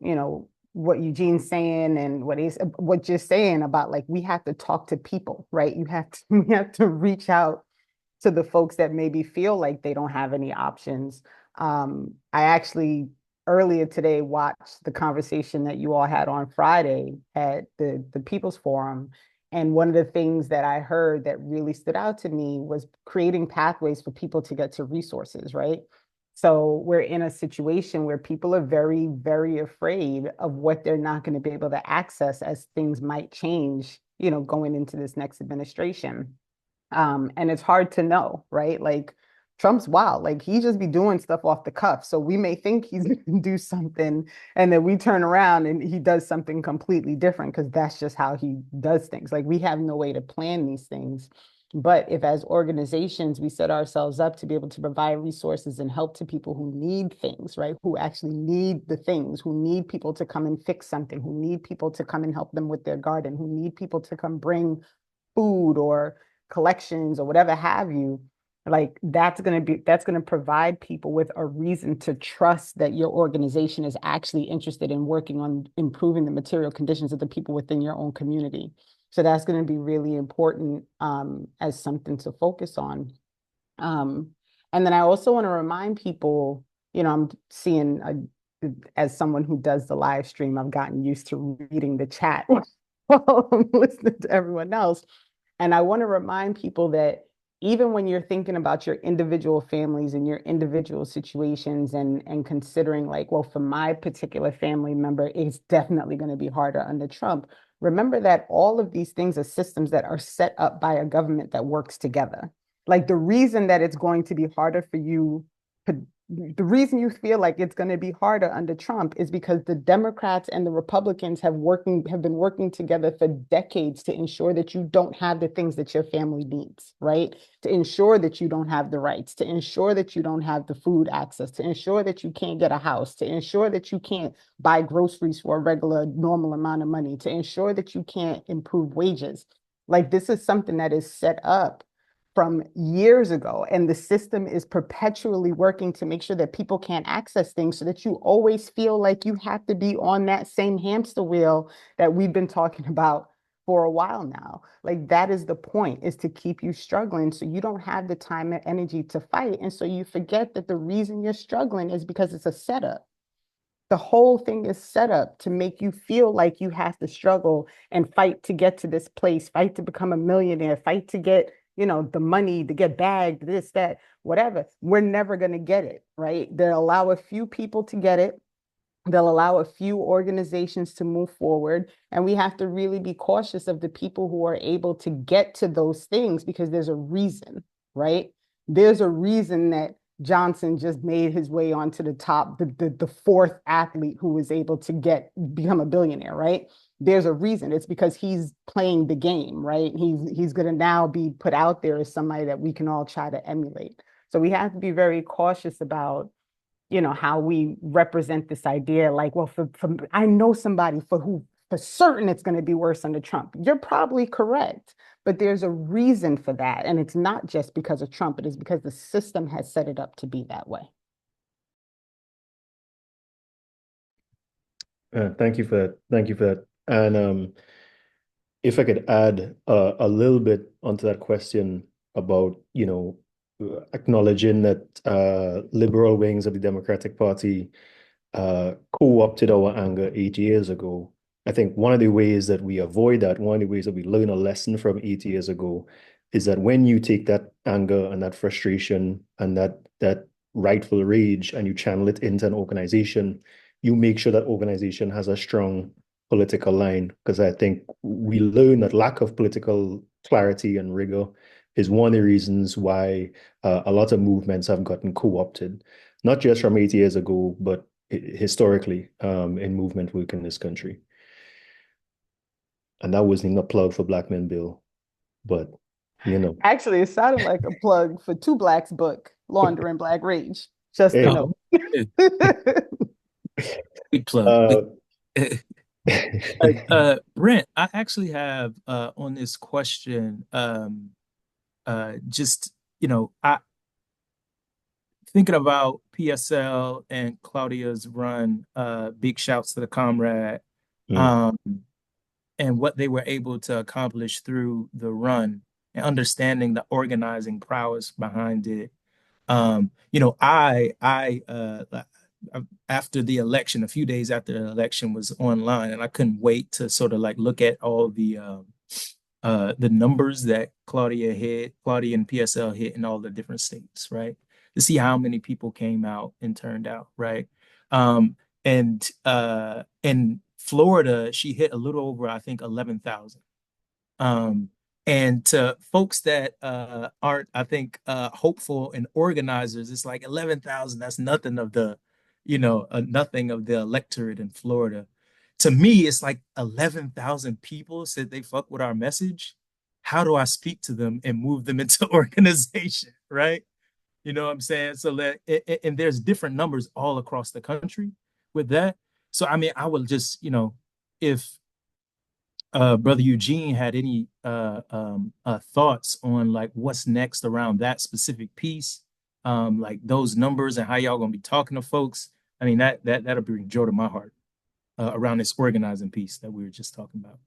what Eugene's saying and what you're saying about like we have to talk to people, right? We have to reach out to the folks that maybe feel like they don't have any options. I actually earlier today watched the conversation that you all had on Friday at the People's Forum. And one of the things that I heard that really stood out to me was creating pathways for people to get to resources, right? So we're in a situation where people are very, very afraid of what they're not going to be able to access as things might change, going into this next administration. And it's hard to know, right? Like Trump's wild, like he just be doing stuff off the cuff. So we may think he's going to do something and then we turn around and he does something completely different because that's just how he does things. Like we have no way to plan these things. But if as organizations, we set ourselves up to be able to provide resources and help to people who need things, right? Who actually need the things, who need people to come and fix something, who need people to come and help them with their garden, who need people to come bring food or collections or whatever have you, like that's going to provide people with a reason to trust that your organization is actually interested in working on improving the material conditions of the people within your own community. So that's going to be really important as something to focus on. And then I also want to remind people, I'm seeing as someone who does the live stream, I've gotten used to reading the chat while I'm listening to everyone else. And I want to remind people that even when you're thinking about your individual families and your individual situations and considering like, well, for my particular family member, it's definitely going to be harder under Trump. Remember that all of these things are systems that are set up by a government that works together. Like the reason that it's going to be harder for you, the reason you feel like it's going to be harder under Trump is because the Democrats and the Republicans have been working together for decades to ensure that you don't have the things that your family needs, right? To ensure that you don't have the rights, to ensure that you don't have the food access, to ensure that you can't get a house, to ensure that you can't buy groceries for a regular normal amount of money, to ensure that you can't improve wages. Like this is something that is set up from years ago, and the system is perpetually working to make sure that people can't access things, so that you always feel like you have to be on that same hamster wheel that we've been talking about for a while now. Like that is the point, is to keep you struggling so you don't have the time and energy to fight. And so you forget that the reason you're struggling is because it's a setup. The whole thing is set up to make you feel like you have to struggle and fight to get to this place, fight to become a millionaire, fight to get, the money, to get bagged, this, that, whatever. We're never going to get it, right? They'll allow a few people to get it. They'll allow a few organizations to move forward. And we have to really be cautious of the people who are able to get to those things, because there's a reason, right? There's a reason that Johnson just made his way onto the top, the fourth athlete who was able to become a billionaire, right? There's a reason. It's because he's playing the game, right? He's going to now be put out there as somebody that we can all try to emulate. So we have to be very cautious about, how we represent this idea. Like, well, for I know somebody for certain it's going to be worse under Trump. You're probably correct, but there's a reason for that. And it's not just because of Trump, it is because the system has set it up to be that way. Thank you for that. Thank you for that. And if I could add a little bit onto that question about, acknowledging that liberal wings of the Democratic Party co-opted our anger 8 years ago. I think one of the ways that we avoid that, one of the ways that we learn a lesson from 8 years ago, is that when you take that anger and that frustration and that rightful rage and you channel it into an organization, you make sure that organization has a strong political line. Because I think we learn that lack of political clarity and rigor is one of the reasons why a lot of movements have gotten co-opted, not just from 8 years ago, but historically in movement work in this country. And that wasn't a plug for Black Men Bill, but Actually, it sounded like a plug for Two Black's book, Laundering Black Rage. Just hey. Big plug. Brent, I actually have on this question, just I thinking about PSL and Claudia's run, big shouts to the comrade, and what they were able to accomplish through the run and understanding the organizing prowess behind it. After the election, a few days after the election, was online, and I couldn't wait to sort of like look at all the numbers that Claudia and PSL hit in all the different states, right? To see how many people came out and turned out, right? And in Florida, she hit a little over, I think, 11,000. And to folks that aren't, I think, hopeful and organizers, it's like 11,000. That's nothing of the, nothing of the electorate in Florida. To me, it's like 11,000 people said they fuck with our message. How do I speak to them and move them into organization, right? You know what I'm saying? So that, and there's different numbers all across the country with that. So, I mean, I would just, if Brother Eugene had any thoughts on like what's next around that specific piece, like those numbers and how y'all gonna be talking to folks. I mean, that'll bring joy to my heart around this organizing piece that we were just talking about.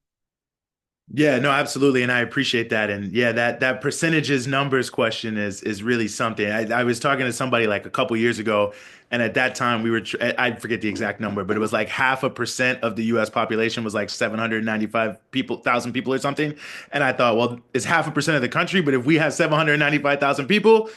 Yeah, no, absolutely, and I appreciate that. And yeah, that percentages numbers question is really something. I was talking to somebody like a couple years ago, and at that time we were I forget the exact number, but it was like 0.5% of the U.S. population was like 795 thousand people or something. And I thought, well, it's 0.5% of the country, but if we have 795,000 people,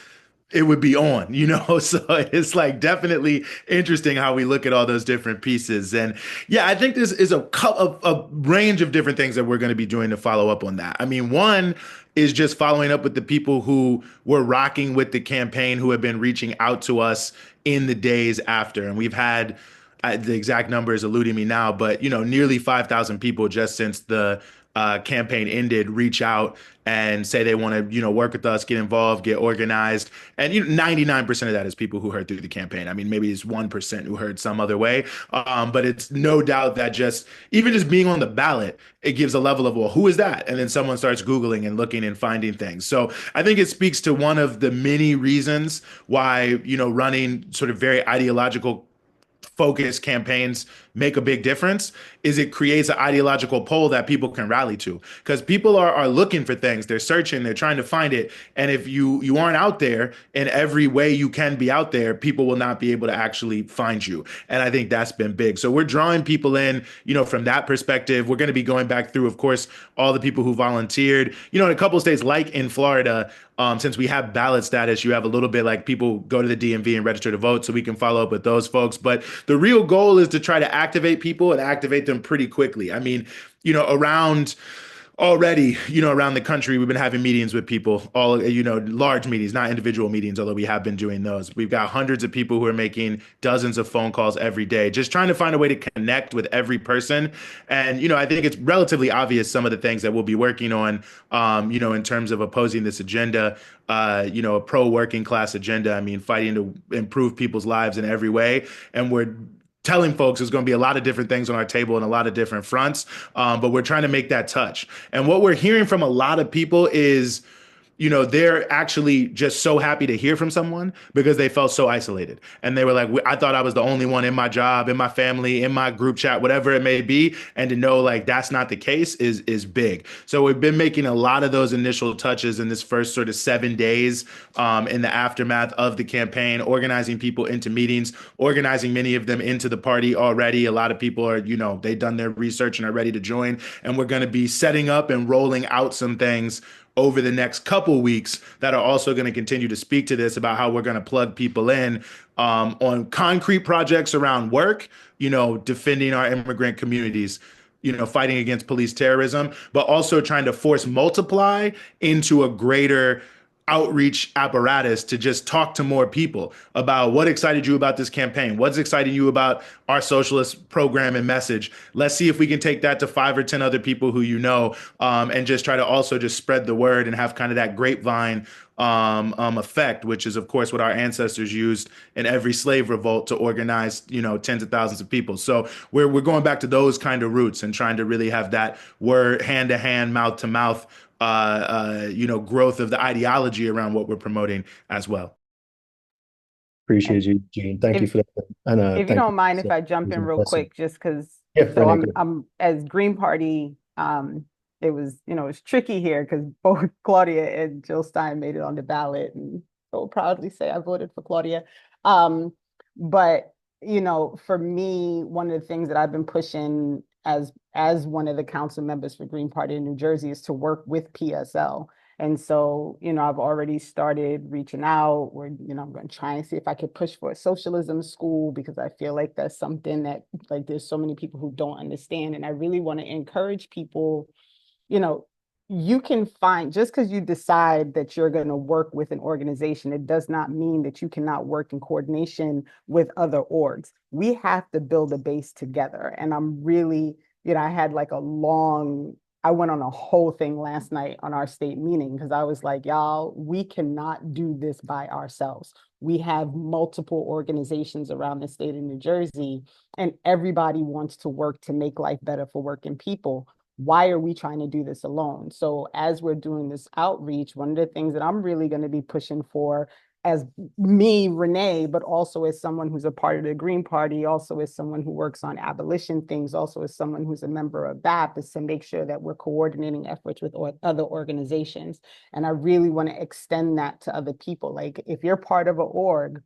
it would be on, you know? So it's like definitely interesting how we look at all those different pieces. And yeah, I think this is a range of different things that we're going to be doing to follow up on that. I mean, one is just following up with the people who were rocking with the campaign, who have been reaching out to us in the days after. And we've had the exact number is eluding me now, but you know, nearly 5,000 people just since the campaign ended reach out and say they want to, you know, work with us, get involved, get organized. And you know, 99% of that is people who heard through the campaign. I mean, maybe it's 1% who heard some other way. But it's no doubt that just even just being on the ballot, it gives a level of, well, who is that? And then someone starts Googling and looking and finding things. So I think it speaks to one of the many reasons why, you know, running sort of very ideological focused campaigns make a big difference is it creates an ideological pole that people can rally to, because people are looking for things, they're searching, they're trying to find it. And if you aren't out there in every way you can be out there, people will not be able to actually find you. And I think that's been big. So we're drawing people in, you know, from that perspective. We're going to be going back through, of course, all the people who volunteered, you know, in a couple of states like in Florida. Since we have ballot status, you have a little bit like people go to the DMV and register to vote, so we can follow up with those folks. But the real goal is to try to activate people and activate them pretty quickly. I mean, you know, already, you know, around the country, we've been having meetings with people, all, you know, large meetings, not individual meetings, although we have been doing those. We've got hundreds of people who are making dozens of phone calls every day, just trying to find a way to connect with every person. And, you know, I think it's relatively obvious some of the things that we'll be working on, you know, in terms of opposing this agenda, you know, a pro working class agenda. I mean, fighting to improve people's lives in every way. And we're telling folks there's going to be a lot of different things on our table and a lot of different fronts, but we're trying to make that touch. And what we're hearing from a lot of people is, you know, they're actually just so happy to hear from someone because they felt so isolated. And they were like, I thought I was the only one in my job, in my family, in my group chat, whatever it may be. And to know like that's not the case is big. So we've been making a lot of those initial touches in this first sort of 7 days in the aftermath of the campaign, organizing people into meetings, organizing many of them into the party already. A lot of people are, you know, they've done their research and are ready to join. And we're going to be setting up and rolling out some things over the next couple weeks that are also going to continue to speak to this about how we're going to plug people in on concrete projects around work, you know, defending our immigrant communities, you know, fighting against police terrorism, but also trying to force multiply into a greater outreach apparatus to just talk to more people about what excited you about this campaign, what's exciting you about our socialist program and message. Let's see if we can take that to 5 or 10 other people who you know, and just try to also just spread the word and have kind of that grapevine effect, which is of course what our ancestors used in every slave revolt to organize, you know, tens of thousands of people. So we're going back to those kind of roots and trying to really have that word, hand to hand, mouth to mouth, you know, growth of the ideology around what we're promoting as well. Appreciate you, Gene. Thank you If for that. And if you thank don't you. mind if I jump in real quick, just because Yeah, so Renee, I'm as Green Party, it was, you know, it's tricky here because both Claudia and Jill Stein made it on the ballot, and I will proudly say I voted for Claudia. But you know, for me, one of the things that I've been pushing as one of the council members for Green Party in New Jersey is to work with PSL. And so, you know, I've already started reaching out where, you know, I'm going to try and see if I could push for a socialism school, because I feel like that's something that, like, there's so many people who don't understand. And I really want to encourage people, you know, you can find, just because you decide that you're going to work with an organization, it does not mean that you cannot work in coordination with other orgs. We have to build a base together. And I'm really, you know, I went on a whole thing last night on our state meeting because I was like, y'all, we cannot do this by ourselves. We have multiple organizations around the state of New Jersey, and everybody wants to work to make life better for working people. Why are we trying to do this alone? So as we're doing this outreach, one of the things that I'm really going to be pushing for as me, Renee, but also as someone who's a part of the Green Party, also as someone who works on abolition things, also as someone who's a member of BAP, is to make sure that we're coordinating efforts with other organizations. And I really want to extend that to other people. Like if you're part of an org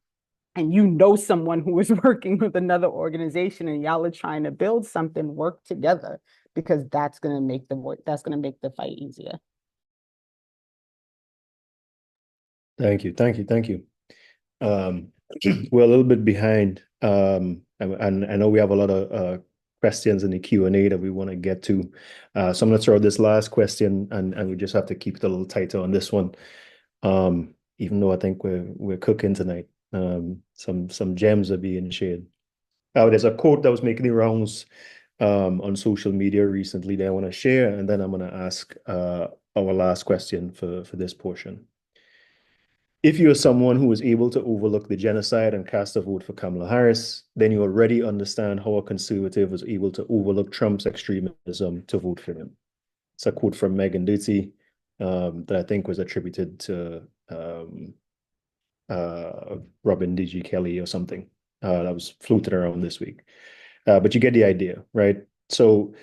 and you know someone who is working with another organization and y'all are trying to build something, work together, because that's going to make the fight easier. Thank you. We're a little bit behind, and I know we have a lot of questions in the Q&A that we want to get to. So I'm going to throw this last question, and we just have to keep it a little tighter on this one, even though I think we're cooking tonight. Some gems are being shared. There's a quote that was making the rounds on social media recently that I want to share, and then I'm going to ask our last question for this portion. If you are someone who is able to overlook the genocide and cast a vote for Kamala Harris, then you already understand how a conservative was able to overlook Trump's extremism to vote for him. It's a quote from Megan Doty that I think was attributed to Robin D.G. Kelly or something that was floated around this week. But you get the idea, right? So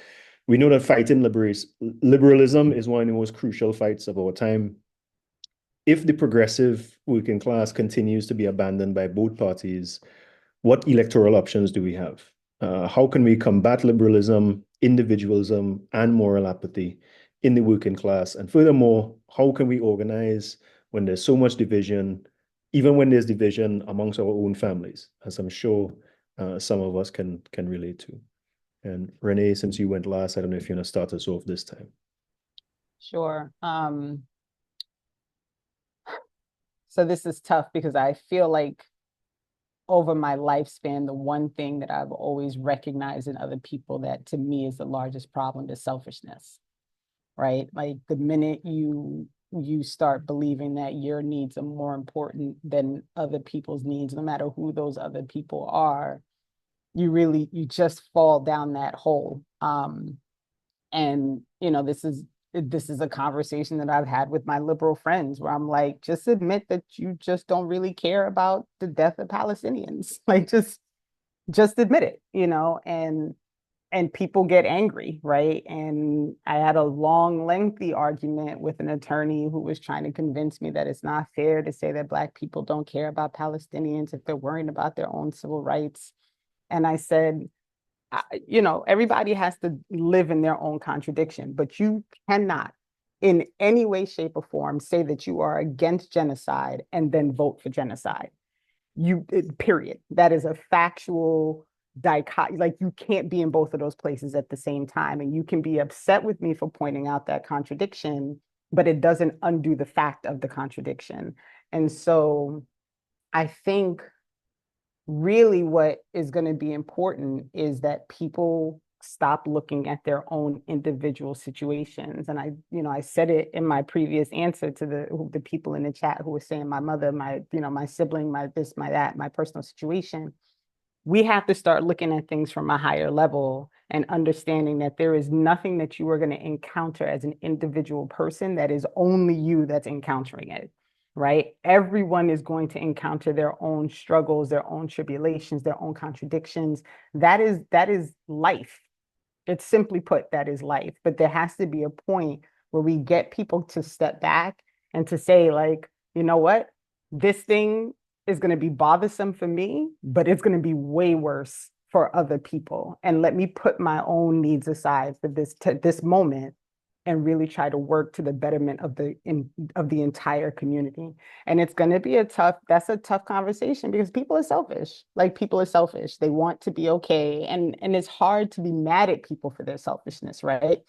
we know that fighting liberalism is one of the most crucial fights of our time. If the progressive working class continues to be abandoned by both parties, what electoral options do we have? How can we combat liberalism, individualism, and moral apathy in the working class? And furthermore, how can we organize when there's so much division, even when there's division amongst our own families, as I'm sure some of us can relate to? And Renee, since you went last, I don't know if you want to start us off this time. Sure. So this is tough because I feel like over my lifespan, the one thing that I've always recognized in other people that to me is the largest problem is selfishness, right? Like the minute you start believing that your needs are more important than other people's needs, no matter who those other people are, you just fall down that hole. And this is a conversation that I've had with my liberal friends where I'm like, just admit that you just don't really care about the death of Palestinians. Like just admit it, and people get angry, right? And I had a long, lengthy argument with an attorney who was trying to convince me that it's not fair to say that Black people don't care about Palestinians if they're worrying about their own civil rights. And I said, everybody has to live in their own contradiction, but you cannot in any way, shape, or form say that you are against genocide and then vote for genocide. Period. That is a factual dichotomy. Like you can't be in both of those places at the same time. And you can be upset with me for pointing out that contradiction, but it doesn't undo the fact of the contradiction. And so I think really what is going to be important is that people stop looking at their own individual situations. And I said it in my previous answer to the people in the chat who were saying my mother, my sibling, my this, my that, my personal situation. We have to start looking at things from a higher level and understanding that there is nothing that you are going to encounter as an individual person that is only you that's encountering it. Right? Everyone is going to encounter their own struggles, their own tribulations, their own contradictions. That is life. It's simply put, that is life. But there has to be a point where we get people to step back and to say, like, you know what? This thing is going to be bothersome for me, but it's going to be way worse for other people. And let me put my own needs aside for this moment and really try to work to the betterment of the entire community. And it's going to be a tough conversation because people are selfish. Like people are selfish. They want to be okay. And it's hard to be mad at people for their selfishness, right?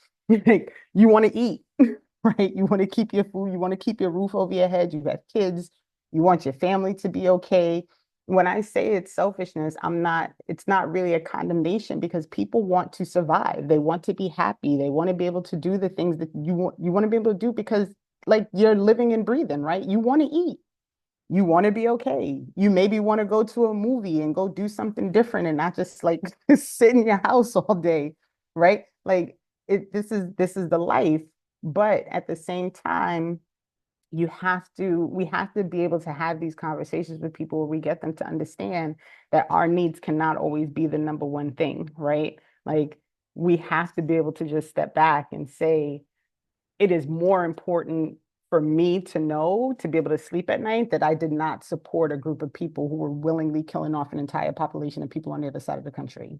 Like you want to eat, right? You want to keep your food. You want to keep your roof over your head. You have kids. You want your family to be okay. When I say it's selfishness, it's not really a condemnation because people want to survive. They want to be happy. They want to be able to do the things that you want to be able to do because like you're living and breathing, right? You want to eat. You want to be okay. You maybe want to go to a movie and go do something different and not just like sit in your house all day, right? Like this is the life. But at the same time, we have to be able to have these conversations with people where we get them to understand that our needs cannot always be the number one thing, right? Like we have to be able to just step back and say, it is more important for me to know, to be able to sleep at night, that I did not support a group of people who were willingly killing off an entire population of people on the other side of the country,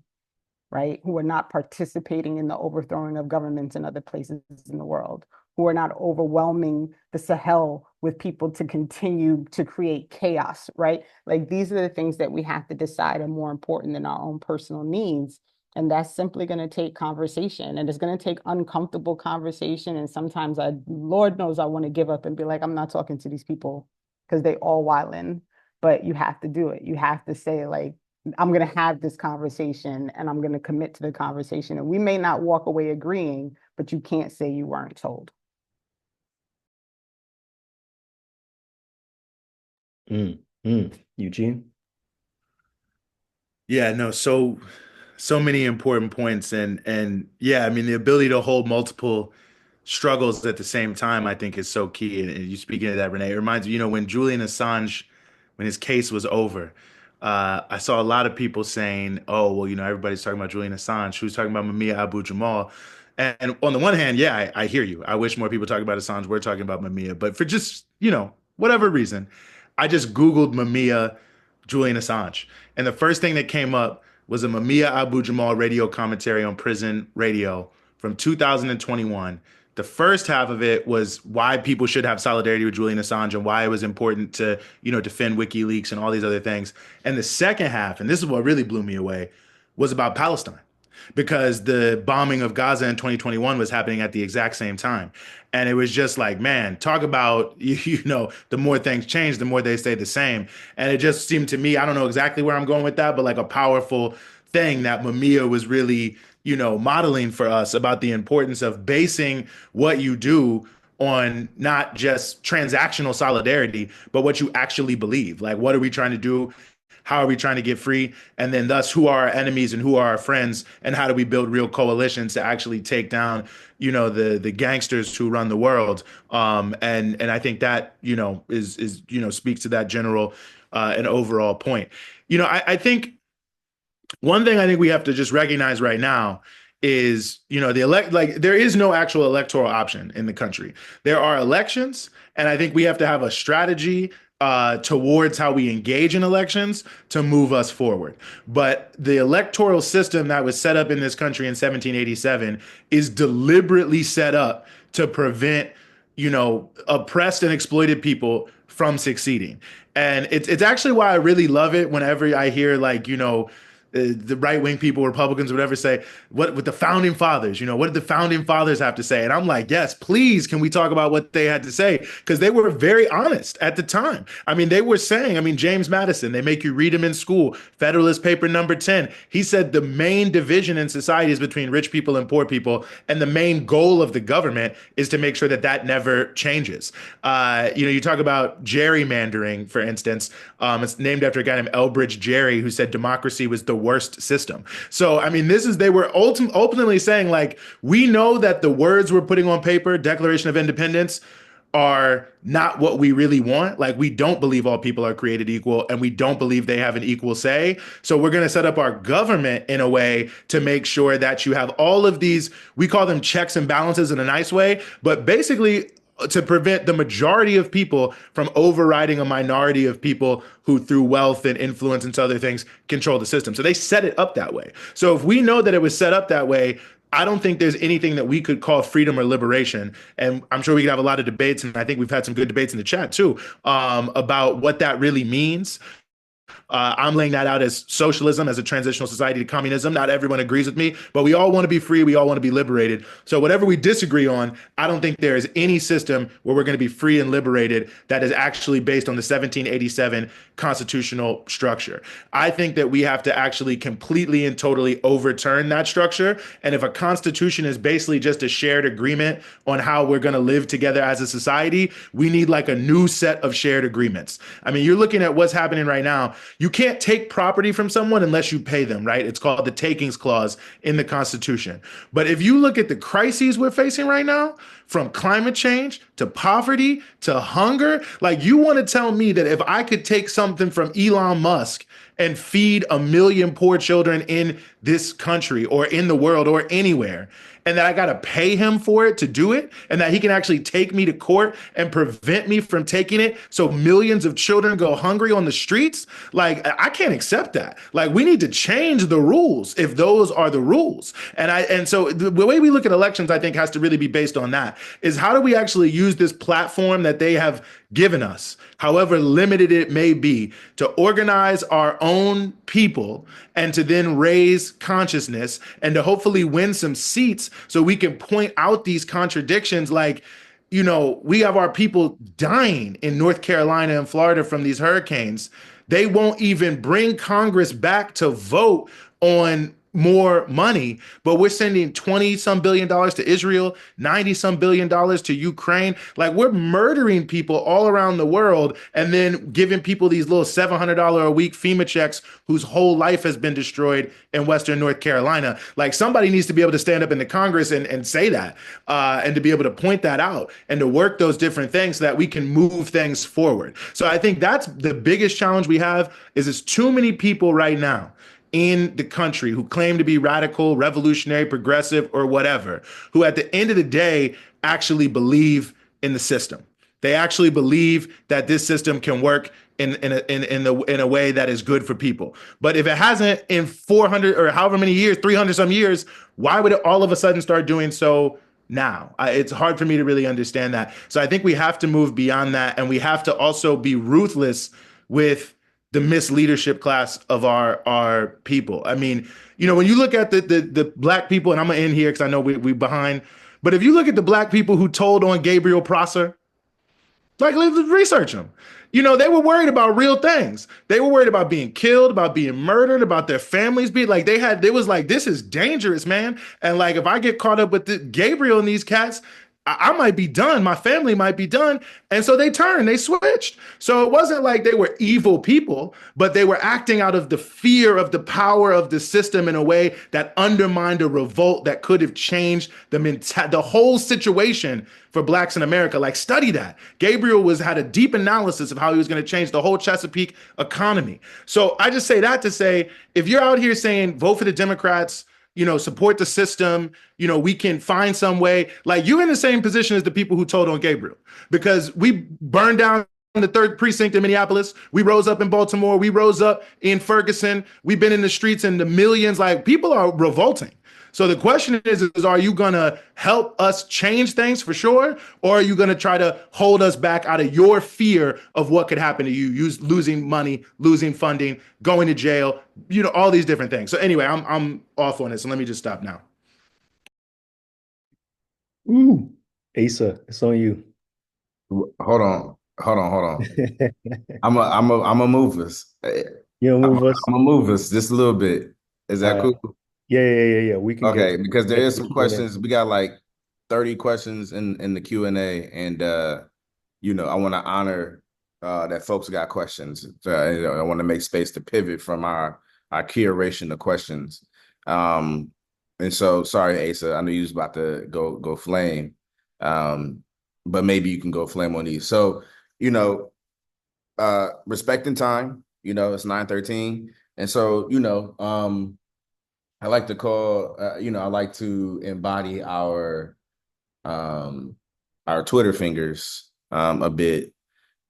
right? Who are not participating in the overthrowing of governments in other places in the world, who are not overwhelming the Sahel with people to continue to create chaos, right? Like these are the things that we have to decide are more important than our own personal needs. And that's simply going to take conversation, and it's going to take uncomfortable conversation. And sometimes Lord knows I want to give up and be like, I'm not talking to these people because they all wildin', but you have to do it. You have to say like, I'm going to have this conversation and I'm going to commit to the conversation. And we may not walk away agreeing, but you can't say you weren't told. Eugene? Yeah, no, so many important points, and yeah, I mean the ability to hold multiple struggles at the same time, I think is so key. And you speaking of that, Renee, it reminds me, when Julian Assange, when his case was over, I saw a lot of people saying, "Oh, well, everybody's talking about Julian Assange. Who's talking about Mumia Abu-Jamal?" And on the one hand, yeah, I hear you. I wish more people talk about Assange. We're talking about Mumia, but for just whatever reason, I just Googled Mumia Julian Assange, and the first thing that came up was a Mumia Abu-Jamal radio commentary on prison radio from 2021. The first half of it was why people should have solidarity with Julian Assange and why it was important to, defend WikiLeaks and all these other things. And the second half, and this is what really blew me away, was about Palestine, because the bombing of Gaza in 2021 was happening at the exact same time. And it was just like, man, talk about, the more things change, the more they stay the same. And it just seemed to me, I don't know exactly where I'm going with that, but like a powerful thing that Mumia was really, modeling for us about the importance of basing what you do on not just transactional solidarity, but what you actually believe. Like, what are we trying to do? How are we trying to get free? And then thus, who are our enemies and who are our friends? And how do we build real coalitions to actually take down, the gangsters who run the world? And I think that, is speaks to that general and overall point. I think one thing I think we have to just recognize right now is, there is no actual electoral option in the country. There are elections, and I think we have to have a strategy towards how we engage in elections to move us forward. But the electoral system that was set up in this country in 1787 is deliberately set up to prevent, oppressed and exploited people from succeeding. And it's actually why I really love it whenever I hear the right-wing people, Republicans, whatever, say, what with the founding fathers, what did the founding fathers have to say? And I'm like, yes, please, can we talk about what they had to say? Because they were very honest at the time. I mean, they were saying, James Madison, they make you read him in school, Federalist Paper number 10. He said the main division in society is between rich people and poor people. And the main goal of the government is to make sure that that never changes. You talk about gerrymandering, for instance. It's named after a guy named Elbridge Gerry, who said democracy was the worst system. So, they were ultimately saying, like, we know that the words we're putting on paper, Declaration of Independence, are not what we really want. Like, we don't believe all people are created equal, and we don't believe they have an equal say. So we're going to set up our government in a way to make sure that you have all of these, we call them checks and balances in a nice way, but basically to prevent the majority of people from overriding a minority of people who, through wealth and influence and other things, control the system. So they set it up that way. So if we know that it was set up that way, I don't think there's anything that we could call freedom or liberation. And I'm sure we could have a lot of debates, and I think we've had some good debates in the chat too, about what that really means. I'm laying that out as socialism, as a transitional society to communism. Not everyone agrees with me, but we all want to be free. We all want to be liberated. So whatever we disagree on, I don't think there is any system where we're going to be free and liberated that is actually based on the 1787 constitutional structure. I think that we have to actually completely and totally overturn that structure. And if a constitution is basically just a shared agreement on how we're going to live together as a society, we need like a new set of shared agreements. You're looking at what's happening right now You can't take property from someone unless you pay them, right? It's called the takings clause in the Constitution. But if you look at the crises we're facing right now, from climate change to poverty to hunger, like you want to tell me that if I could take something from Elon Musk and feed 1 million poor children in this country or in the world or anywhere, and that I got to pay him for it to do it, and that he can actually take me to court and prevent me from taking it so millions of children go hungry on the streets, like I can't accept that. Like we need to change the rules if those are the rules. And so the way we look at elections, I think, has to really be based on that, is how do we actually use this platform that they have given us, however limited it may be, to organize our own people and to then raise consciousness and to hopefully win some seats so we can point out these contradictions. Like, you know, we have our people dying in North Carolina and Florida from these hurricanes. They won't even bring Congress back to vote on more money, but we're sending 20 some billion dollars to Israel, 90 some billion dollars to Ukraine. Like we're murdering people all around the world and then giving people these little $700 a week FEMA checks whose whole life has been destroyed in Western North Carolina. Like somebody needs to be able to stand up in the Congress and say that, and to be able to point that out and to work those different things so that we can move things forward. So I think that's the biggest challenge we have, is it's too many people right now in the country who claim to be radical, revolutionary, progressive, or whatever, who at the end of the day actually believe in the system. They actually believe that this system can work in a way that is good for people. But if it hasn't in 400 or however many years, 300 some years, why would it all of a sudden start doing so now? It's hard for me to really understand that. So I think we have to move beyond that, and we have to also be ruthless with the misleadership class of our people. I mean, you know, when you look at the black people, and I'm gonna end here because I know we behind, but if you look at the black people who told on Gabriel Prosser, like, let's research them. You know, they were worried about real things. They were worried about being killed, about being murdered, about their families being like, it was like, this is dangerous, man. And like, if I get caught up with Gabriel and these cats, I might be done. My family might be done. And so they switched. So it wasn't like they were evil people, but they were acting out of the fear of the power of the system in a way that undermined a revolt that could have changed the whole situation for blacks in America. Like, study that. Gabriel had a deep analysis of how he was going to change the whole Chesapeake economy. So I just say that to say, if you're out here saying vote for the Democrats, you know, support the system, you know, we can find some way, like, you're in the same position as the people who told on Gabriel, because we burned down the 3rd precinct in Minneapolis. We rose up in Baltimore. We rose up in Ferguson. We've been in the streets in the millions. Like, people are revolting. So the question is are you going to help us change things for sure? Or are you going to try to hold us back out of your fear of what could happen to you, losing money, losing funding, going to jail, you know, all these different things. So anyway, I'm off on it. So let me just stop now. Ooh, Asa, it's on you. Hold on. I'm a move this. You know, move us. I'm gonna move this just a little bit. Is that cool? Yeah. We can Okay, get because there is some Q&A. questions. We got like 30 questions in the Q&A, and you know, I want to honor that folks got questions. I want to make space to pivot from our curation of questions. And so, sorry, Asa, I know you was about to go flame, but maybe you can go flame on these. So, you know, respecting time. You know, it's 9:13, and so, you know, I like to call, I like to embody our Twitter fingers a bit,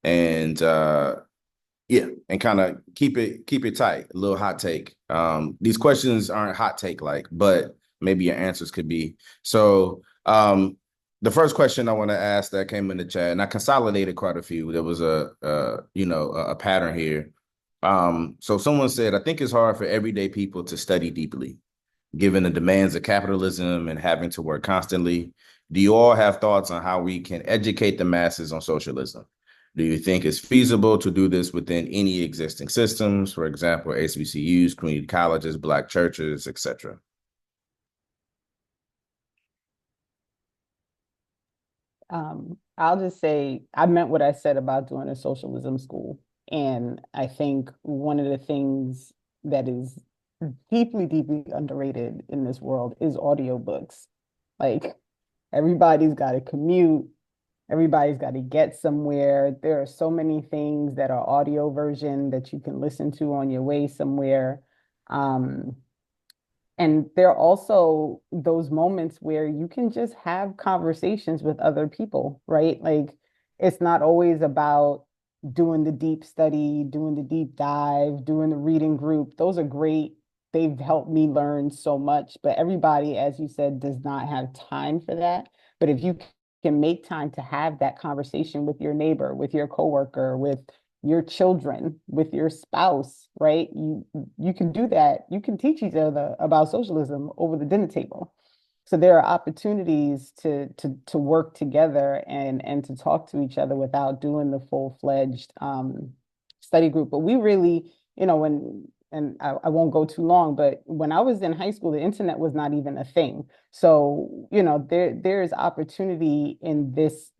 and and kind of keep it tight. A little hot take. These questions aren't hot take like, but maybe your answers could be. So the first question I want to ask that came in the chat, and I consolidated quite a few. There was a pattern here. So someone said, I think it's hard for everyday people to study deeply, given the demands of capitalism and having to work constantly. Do you all have thoughts on how we can educate the masses on socialism? Do you think it's feasible to do this within any existing systems, for example, HBCUs, community colleges, Black churches, etc.? I'll just say I meant what I said about doing a socialism school. And I think one of the things that is deeply, deeply underrated in this world is audiobooks. Like everybody's got to commute, everybody's got to get somewhere. There are so many things that are audio version that you can listen to on your way somewhere. Um, and there are also those moments where you can just have conversations with other people, right? Like it's not always about doing the deep study, doing the deep dive, doing the reading group. Those are great. They've helped me learn so much, but everybody, as you said, does not have time for that. But if you can make time to have that conversation with your neighbor, with your coworker, with your children, with your spouse, right? You can do that. You can teach each other about socialism over the dinner table. So there are opportunities to work together and to talk to each other without doing the full-fledged study group. But we really, and I won't go too long, but when I was in high school, the internet was not even a thing. So, there's opportunity in this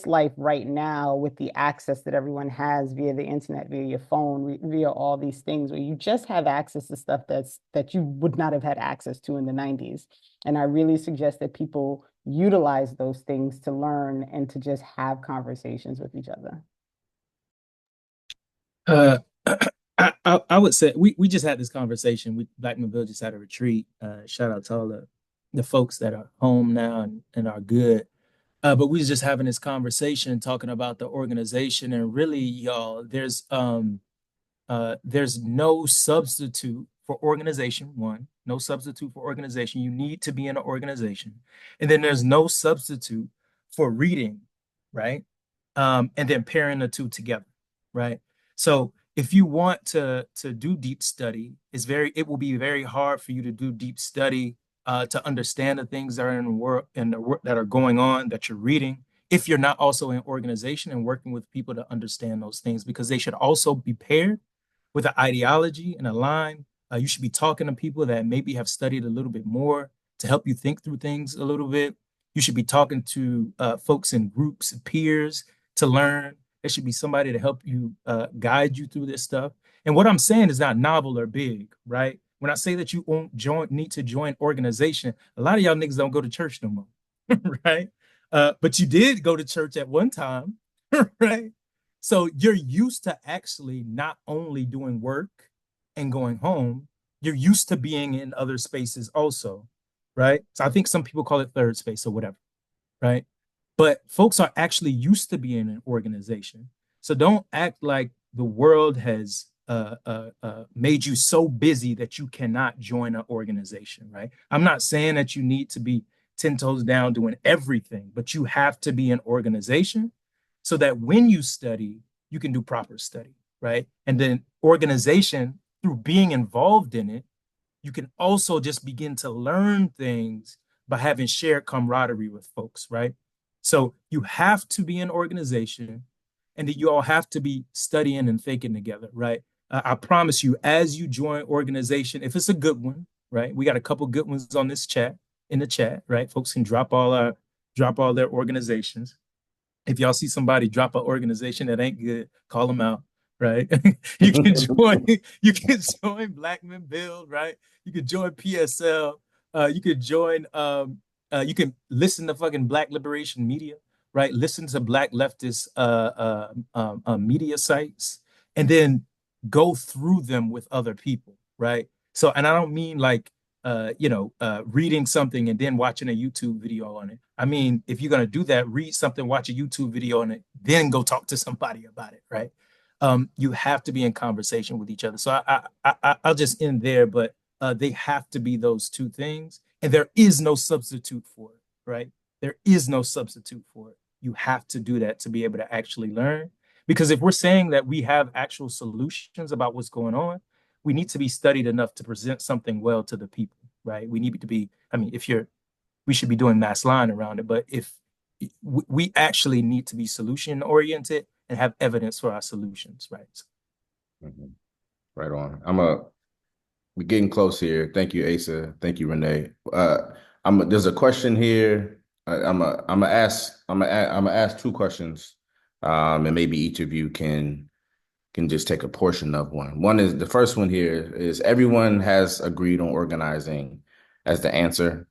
life right now with the access that everyone has via the internet, via your phone, via all these things where you just have access to stuff that you would not have had access to in the 90s. And I really suggest that people utilize those things to learn and to just have conversations with each other. I would say we just had this conversation. Black Men Bill just had a retreat. Shout out to all the folks that are home now and are good. But we was just having this conversation talking about the organization, and really, y'all, there's no substitute for organization. One, no substitute for organization. You need to be in an organization. And then there's no substitute for reading, right? And then pairing the two together, right? So if you want to do deep study, it will be very hard for you to do deep study to understand the things that are in the world that are going on that you're reading if you're not also in organization and working with people to understand those things, because they should also be paired with an ideology and a line. You should be talking to people that maybe have studied a little bit more to help you think through things a little bit. You should be talking to folks in groups and peers to learn. There should be somebody to help you guide you through this stuff. And what I'm saying is not novel or big, right? When I say that you won't need to join organization, a lot of y'all niggas don't go to church no more, right? But you did go to church at one time, right? So you're used to actually not only doing work and going home, you're used to being in other spaces also, right? So I think some people call it third space or whatever, right? But folks are actually used to being in an organization. So don't act like the world has made you so busy that you cannot join an organization, right? I'm not saying that you need to be 10 toes down doing everything, but you have to be an organization so that when you study, you can do proper study, right? And then organization, through being involved in it, you can also just begin to learn things by having shared camaraderie with folks, right? So you have to be an organization, and that you all have to be studying and thinking together, right? I promise you, as you join organization, if it's a good one, right? We got a couple good ones on this chat, in the chat, right? Folks can drop all their organizations. If y'all see somebody drop an organization that ain't good, call them out, right? you can join Black Men Build, right? You can join PSL. You can join. You can listen to fucking Black Liberation Media, right? Listen to Black leftist media sites, and then go through them with other people, right? So, and I don't mean like reading something and then watching a YouTube video on it. I mean, if you're gonna do that, read something, watch a YouTube video on it, then go talk to somebody about it, right? You have to be in conversation with each other. So I'll just end there, but they have to be those two things, and there is no substitute for it, right? There is no substitute for it. You have to do that to be able to actually learn. Because if we're saying that we have actual solutions about what's going on, we need to be studied enough to present something well to the people, right? We need to be, I mean, we should be doing mass line around it, but if we actually need to be solution oriented and have evidence for our solutions, right? Mm-hmm. Right on. We're getting close here. Thank you, Asa. Thank you, Renee. There's a question here. I'm gonna ask two questions, and maybe each of you can can just take a portion of one. One is the first one here is everyone has agreed on organizing as the answer,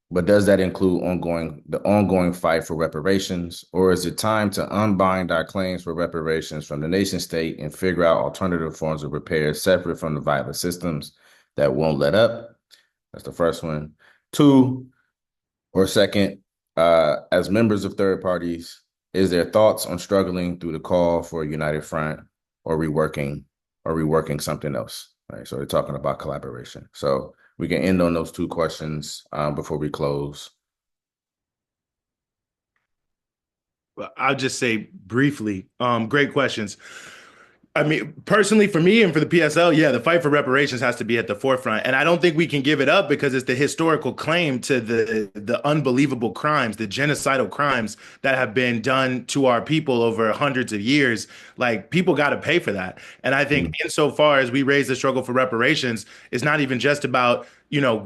but does that include the ongoing fight for reparations, or is it time to unbind our claims for reparations from the nation state and figure out alternative forms of repair separate from the violent systems that won't let up? That's the first one. Two, or second, as members of third parties, is there thoughts on struggling through the call for a united front or reworking something else? Right. So they're talking about collaboration. So we can end on those two questions before we close. I'll just say briefly, great questions. I mean, personally, for me and for the PSL, yeah, the fight for reparations has to be at the forefront, and I don't think we can give it up because it's the historical claim to the unbelievable crimes, the genocidal crimes that have been done to our people over hundreds of years. Like, people got to pay for that, and I think insofar as we raise the struggle for reparations, it's not even just about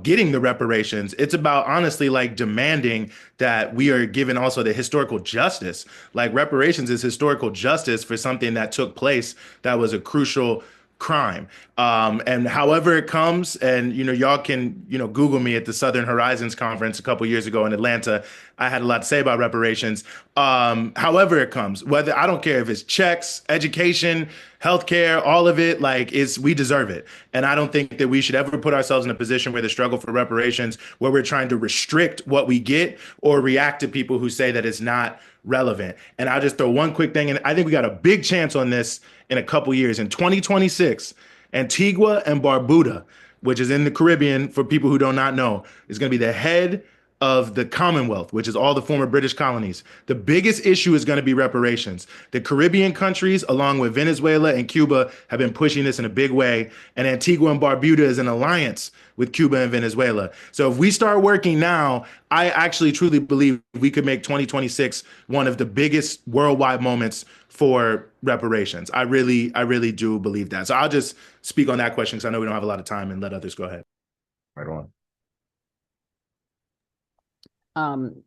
getting the reparations. It's about honestly like demanding that we are given also the historical justice. Like reparations is historical justice for something that took place that was a crucial crime. And however it comes, and y'all can Google me at the Southern Horizons conference a couple years ago in Atlanta. I had a lot to say about reparations. However it comes, whether I don't care if it's checks, education, healthcare, all of it, like we deserve it. And I don't think that we should ever put ourselves in a position where the struggle for reparations, where we're trying to restrict what we get or react to people who say that it's not relevant. And I'll just throw one quick thing in. I think we got a big chance on this in a couple years. In 2026, Antigua and Barbuda, which is in the Caribbean for people who do not know, is going to be the head of the Commonwealth, which is all the former British colonies. The biggest issue is going to be reparations. The Caribbean countries, along with Venezuela and Cuba, have been pushing this in a big way. And Antigua and Barbuda is an alliance with Cuba and Venezuela. So if we start working now, I actually truly believe we could make 2026 one of the biggest worldwide moments for reparations. I really do believe that. So I'll just speak on that question because I know we don't have a lot of time, and let others go ahead. Right on. I'm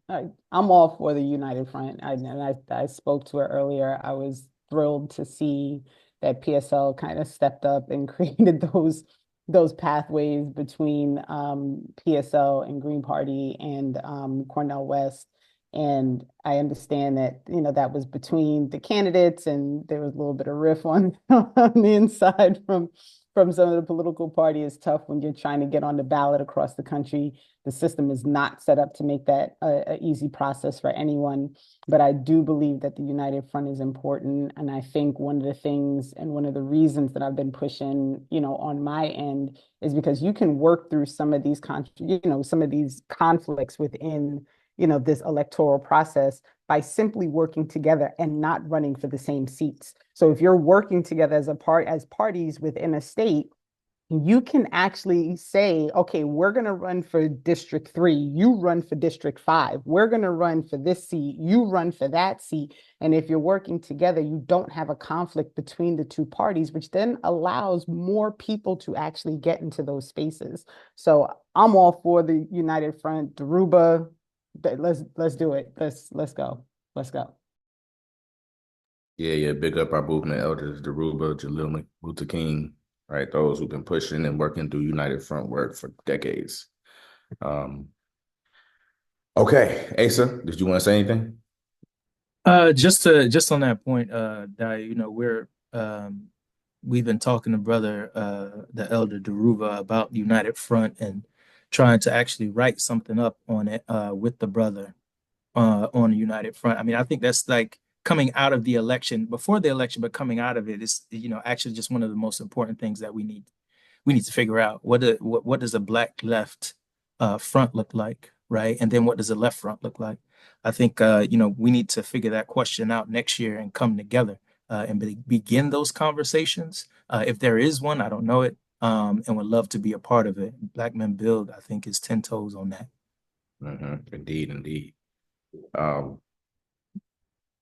all for the United Front. I spoke to her earlier. I was thrilled to see that PSL kind of stepped up and created those pathways between PSL and Green Party and Cornel West. And I understand that that was between the candidates, and there was a little bit of riff on the inside from some of the political party. It's tough when you're trying to get on the ballot across the country. The system is not set up to make that an easy process for anyone. But I do believe that the United Front is important. And I think one of the things and one of the reasons that I've been pushing, on my end is because you can work through some of these some of these conflicts within this electoral process by simply working together and not running for the same seats. So if you're working together as parties within a state, you can actually say, okay, we're going to run for District 3, you run for District 5, we're going to run for this seat, you run for that seat. And if you're working together, you don't have a conflict between the two parties, which then allows more people to actually get into those spaces. So I'm all for the United Front. Daruba, let's do it. Let's go. Let's go. Yeah. Big up our movement elders, Daruba, Jalil Mutakin, right? Those who've been pushing and working through United Front work for decades. Okay, Asa, did you want to say anything? Just on that point, we've been talking to brother the elder Daruba about the United Front and trying to actually write something up on it with the brother on the United Front. I mean, I think that's like coming out of the election, before the election, but coming out of it is, actually just one of the most important things that we need to figure out. What does a Black left front look like, right? And then what does a left front look like? I think we need to figure that question out next year and come together and begin those conversations. If there is one, I don't know it, and would love to be a part of it. Black Men Build, I think, is 10 toes on that. Mm-hmm. Indeed.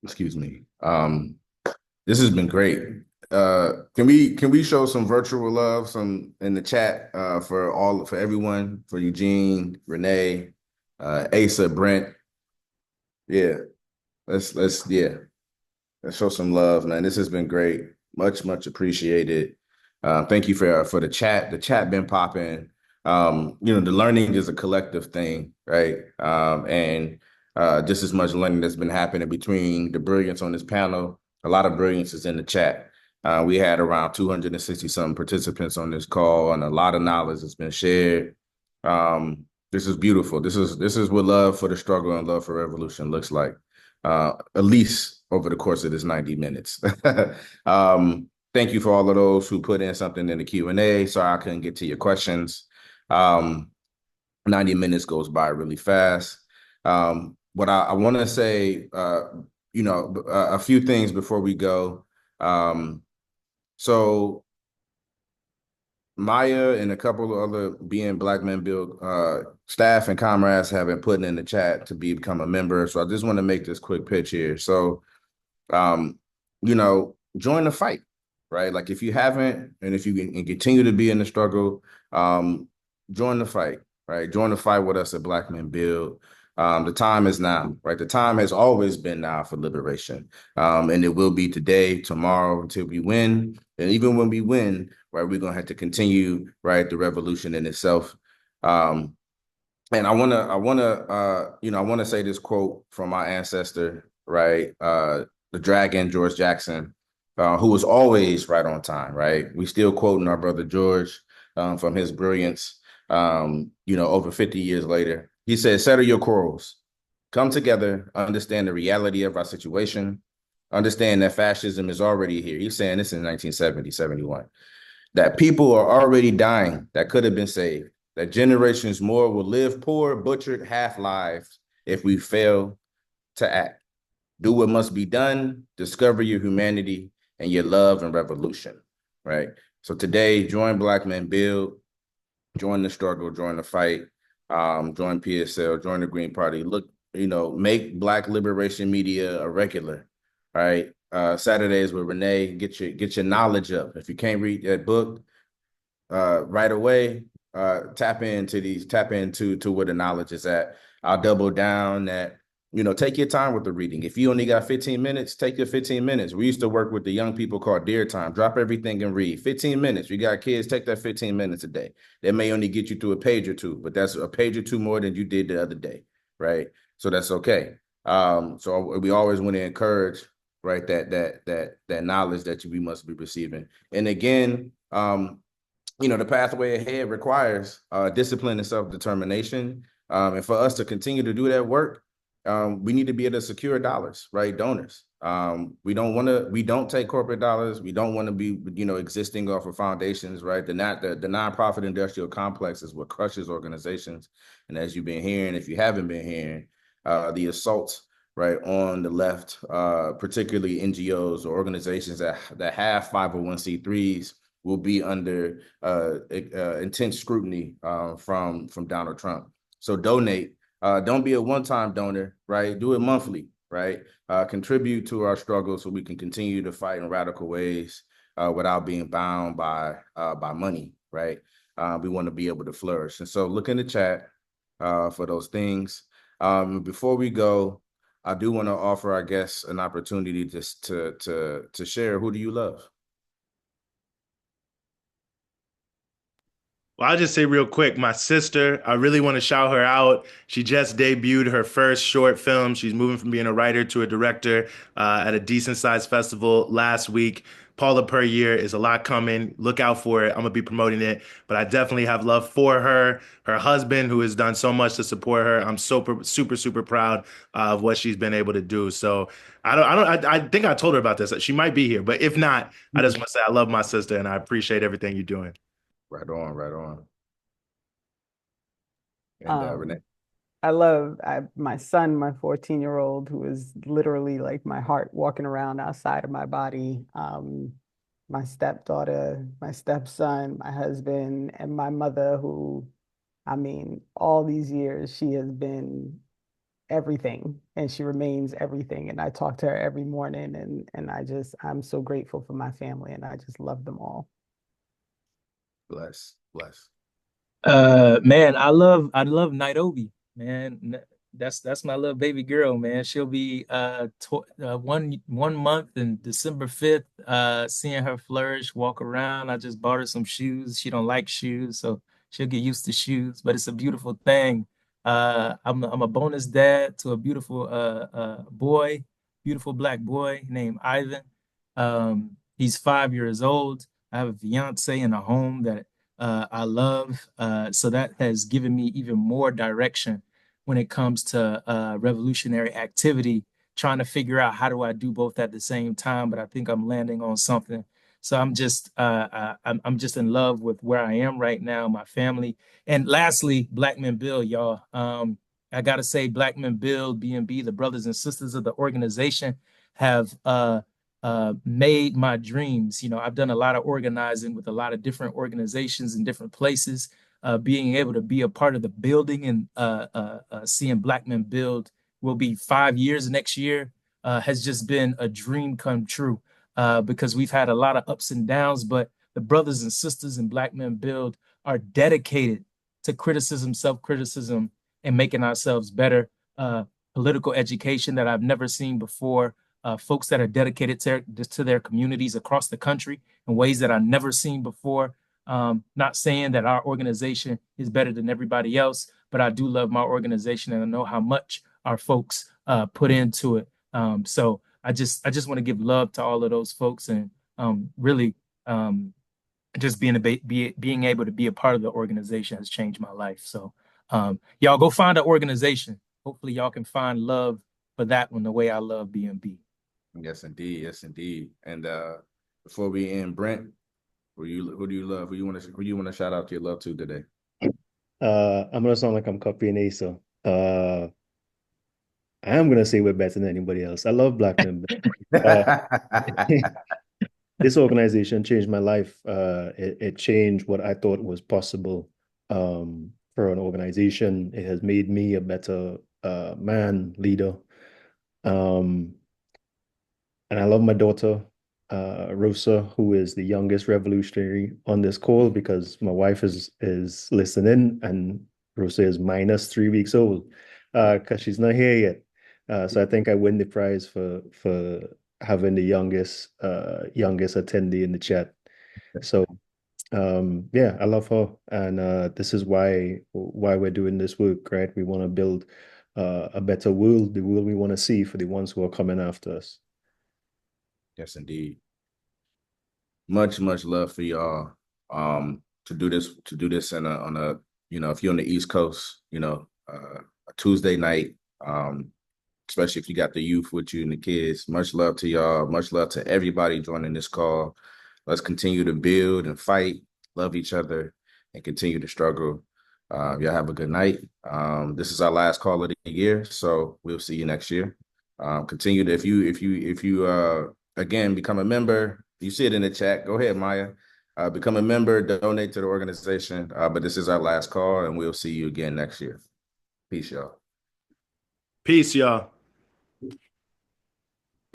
Excuse me. This has been great. Can we show some virtual love in the chat for everyone, for Eugene, Renee, Asa, Brent. Yeah. Let's show some love, man. This has been great. Much appreciated. Thank you for the chat. The chat been popping. The learning is a collective thing, right? And just as much learning that's been happening between the brilliance on this panel. A lot of brilliance is in the chat. We had around 260 some participants on this call, and a lot of knowledge has been shared. This is beautiful. This is what love for the struggle and love for revolution looks like. At least over the course of this 90 minutes. Thank you for all of those who put in something in the Q&A. Sorry I couldn't get to your questions. 90 minutes goes by really fast. What I want to say, a few things before we go. So Maya and a couple of other being Black Men Build staff and comrades have been putting in the chat to become a member. So I just want to make this quick pitch here. So, join the fight, right? Like if you haven't, and if you can continue to be in the struggle, join the fight, right? Join the fight with us at Black Men Build. The time is now, right? The time has always been now for liberation. And it will be today, tomorrow, until we win. And even when we win, right, we're gonna have to continue, right, the revolution in itself. And I wanna say this quote from my ancestor, right? The Dragon, George Jackson, who was always right on time, right? We still quoting our brother George from his brilliance, over 50 years later. He said, settle your quarrels, come together, understand the reality of our situation, understand that fascism is already here. He's saying this in 1970, 71, that people are already dying that could have been saved, that generations more will live poor, butchered, half lives if we fail to act. Do what must be done, discover your humanity and your love and revolution, right? So today, join Black Men Build, join the struggle, join the fight, join PSL, join the Green Party. Look, make Black liberation media a regular, right? Saturdays with Renee, get your knowledge up. If you can't read that book right away, tap into where the knowledge is at. I'll double down that, take your time with the reading. If you only got 15 minutes, take your 15 minutes. We used to work with the young people called Dear Time. Drop everything and read. 15 minutes. You got kids, take that 15 minutes a day. That may only get you through a page or two, but that's a page or two more than you did the other day, right? So that's okay. So we always want to encourage, right, that knowledge that we must be receiving. And again, the pathway ahead requires discipline and self-determination. And for us to continue to do that work, we need to be able to secure dollars, right? Donors. We don't take corporate dollars. We don't want to be, existing off of foundations, right? The nonprofit industrial complex is what crushes organizations. And as you've been hearing, if you haven't been hearing, the assaults, right, on the left, particularly NGOs or organizations that have 501c3s will be under intense scrutiny from Donald Trump. So donate. Don't be a one-time donor, right? Do it monthly, right? Contribute to our struggle so we can continue to fight in radical ways without being bound by money, right? We want to be able to flourish. And so look in the chat for those things. Before we go, I do want to offer our guests an opportunity just to share. Who do you love? Well, I'll just say real quick, my sister, I really want to shout her out. She just debuted her first short film. She's moving from being a writer to a director at a decent sized festival last week. Paula Puryear is a lot coming. Look out for it. I'm gonna be promoting it, but I definitely have love for her husband, who has done so much to support her. I'm super proud of what she's been able to do. So I think I told her about this. She might be here, but if not, I just want to say I love my sister and I appreciate everything you're doing. Right on. And Renee. I love my son, my 14-year-old, who is literally like my heart walking around outside of my body. My stepdaughter, my stepson, my husband, and my mother, who, all these years, she has been everything and she remains everything. And I talk to her every morning and I'm so grateful for my family and I just love them all. Bless. Man, I love Nairobi, man. That's my little baby girl, man. She'll be 1 month in December 5th. Seeing her flourish, walk around. I just bought her some shoes. She don't like shoes, so she'll get used to shoes. But it's a beautiful thing. I'm a bonus dad to a beautiful boy, beautiful black boy named Ivan. He's 5 years old. I have a fiance and a home that I love. So that has given me even more direction when it comes to revolutionary activity, trying to figure out how do I do both at the same time. But I think I'm landing on something. So I'm just in love with where I am right now, my family. And lastly, Black Men Build, y'all. I gotta say, Black Men Build, BMB, the brothers and sisters of the organization, have made my dreams. You know, I've done a lot of organizing with a lot of different organizations in different places. Being able to be a part of the building and seeing Black Men Build will be 5 years next year has just been a dream come true because we've had a lot of ups and downs, but the brothers and sisters in Black Men Build are dedicated to criticism, self-criticism, and making ourselves better. Political education that I've never seen before. Folks that are dedicated to their communities across the country in ways that I've never seen before. Not saying that our organization is better than everybody else, but I do love my organization and I know how much our folks put into it. So I just want to give love to all of those folks and really just being able to be a part of the organization has changed my life. So y'all go find an organization. Hopefully y'all can find love for that one the way I love BMB. Yes, indeed. Yes, indeed. And before we end, Brent, who do you love? Who you want to shout out to your love to today? I'm gonna sound like I'm copying Asa. I am gonna say we're better than anybody else. I love Black Men. This organization changed my life. It changed what I thought was possible for an organization. It has made me a better man, leader. And I love my daughter, Rosa, who is the youngest revolutionary on this call because my wife is listening, and Rosa is minus 3 weeks old because she's not here yet. So I think I win the prize for having the youngest attendee in the chat. So yeah, I love her, and this is why we're doing this work, right? We want to build a better world, the world we want to see for the ones who are coming after us. Yes, indeed. Much love for y'all. To do this on a if you're on the East Coast, a Tuesday night, especially if you got the youth with you and the kids. Much love to y'all. Much love to everybody joining this call. Let's continue to build and fight, love each other, and continue to struggle. Y'all have a good night. This is our last call of the year, so we'll see you next year. Continue to if you again become a member. You see it in the chat. Go ahead, Maya. Become a member, donate to the organization. But this is our last call, and we'll see you again next year. Peace, y'all. Peace, y'all.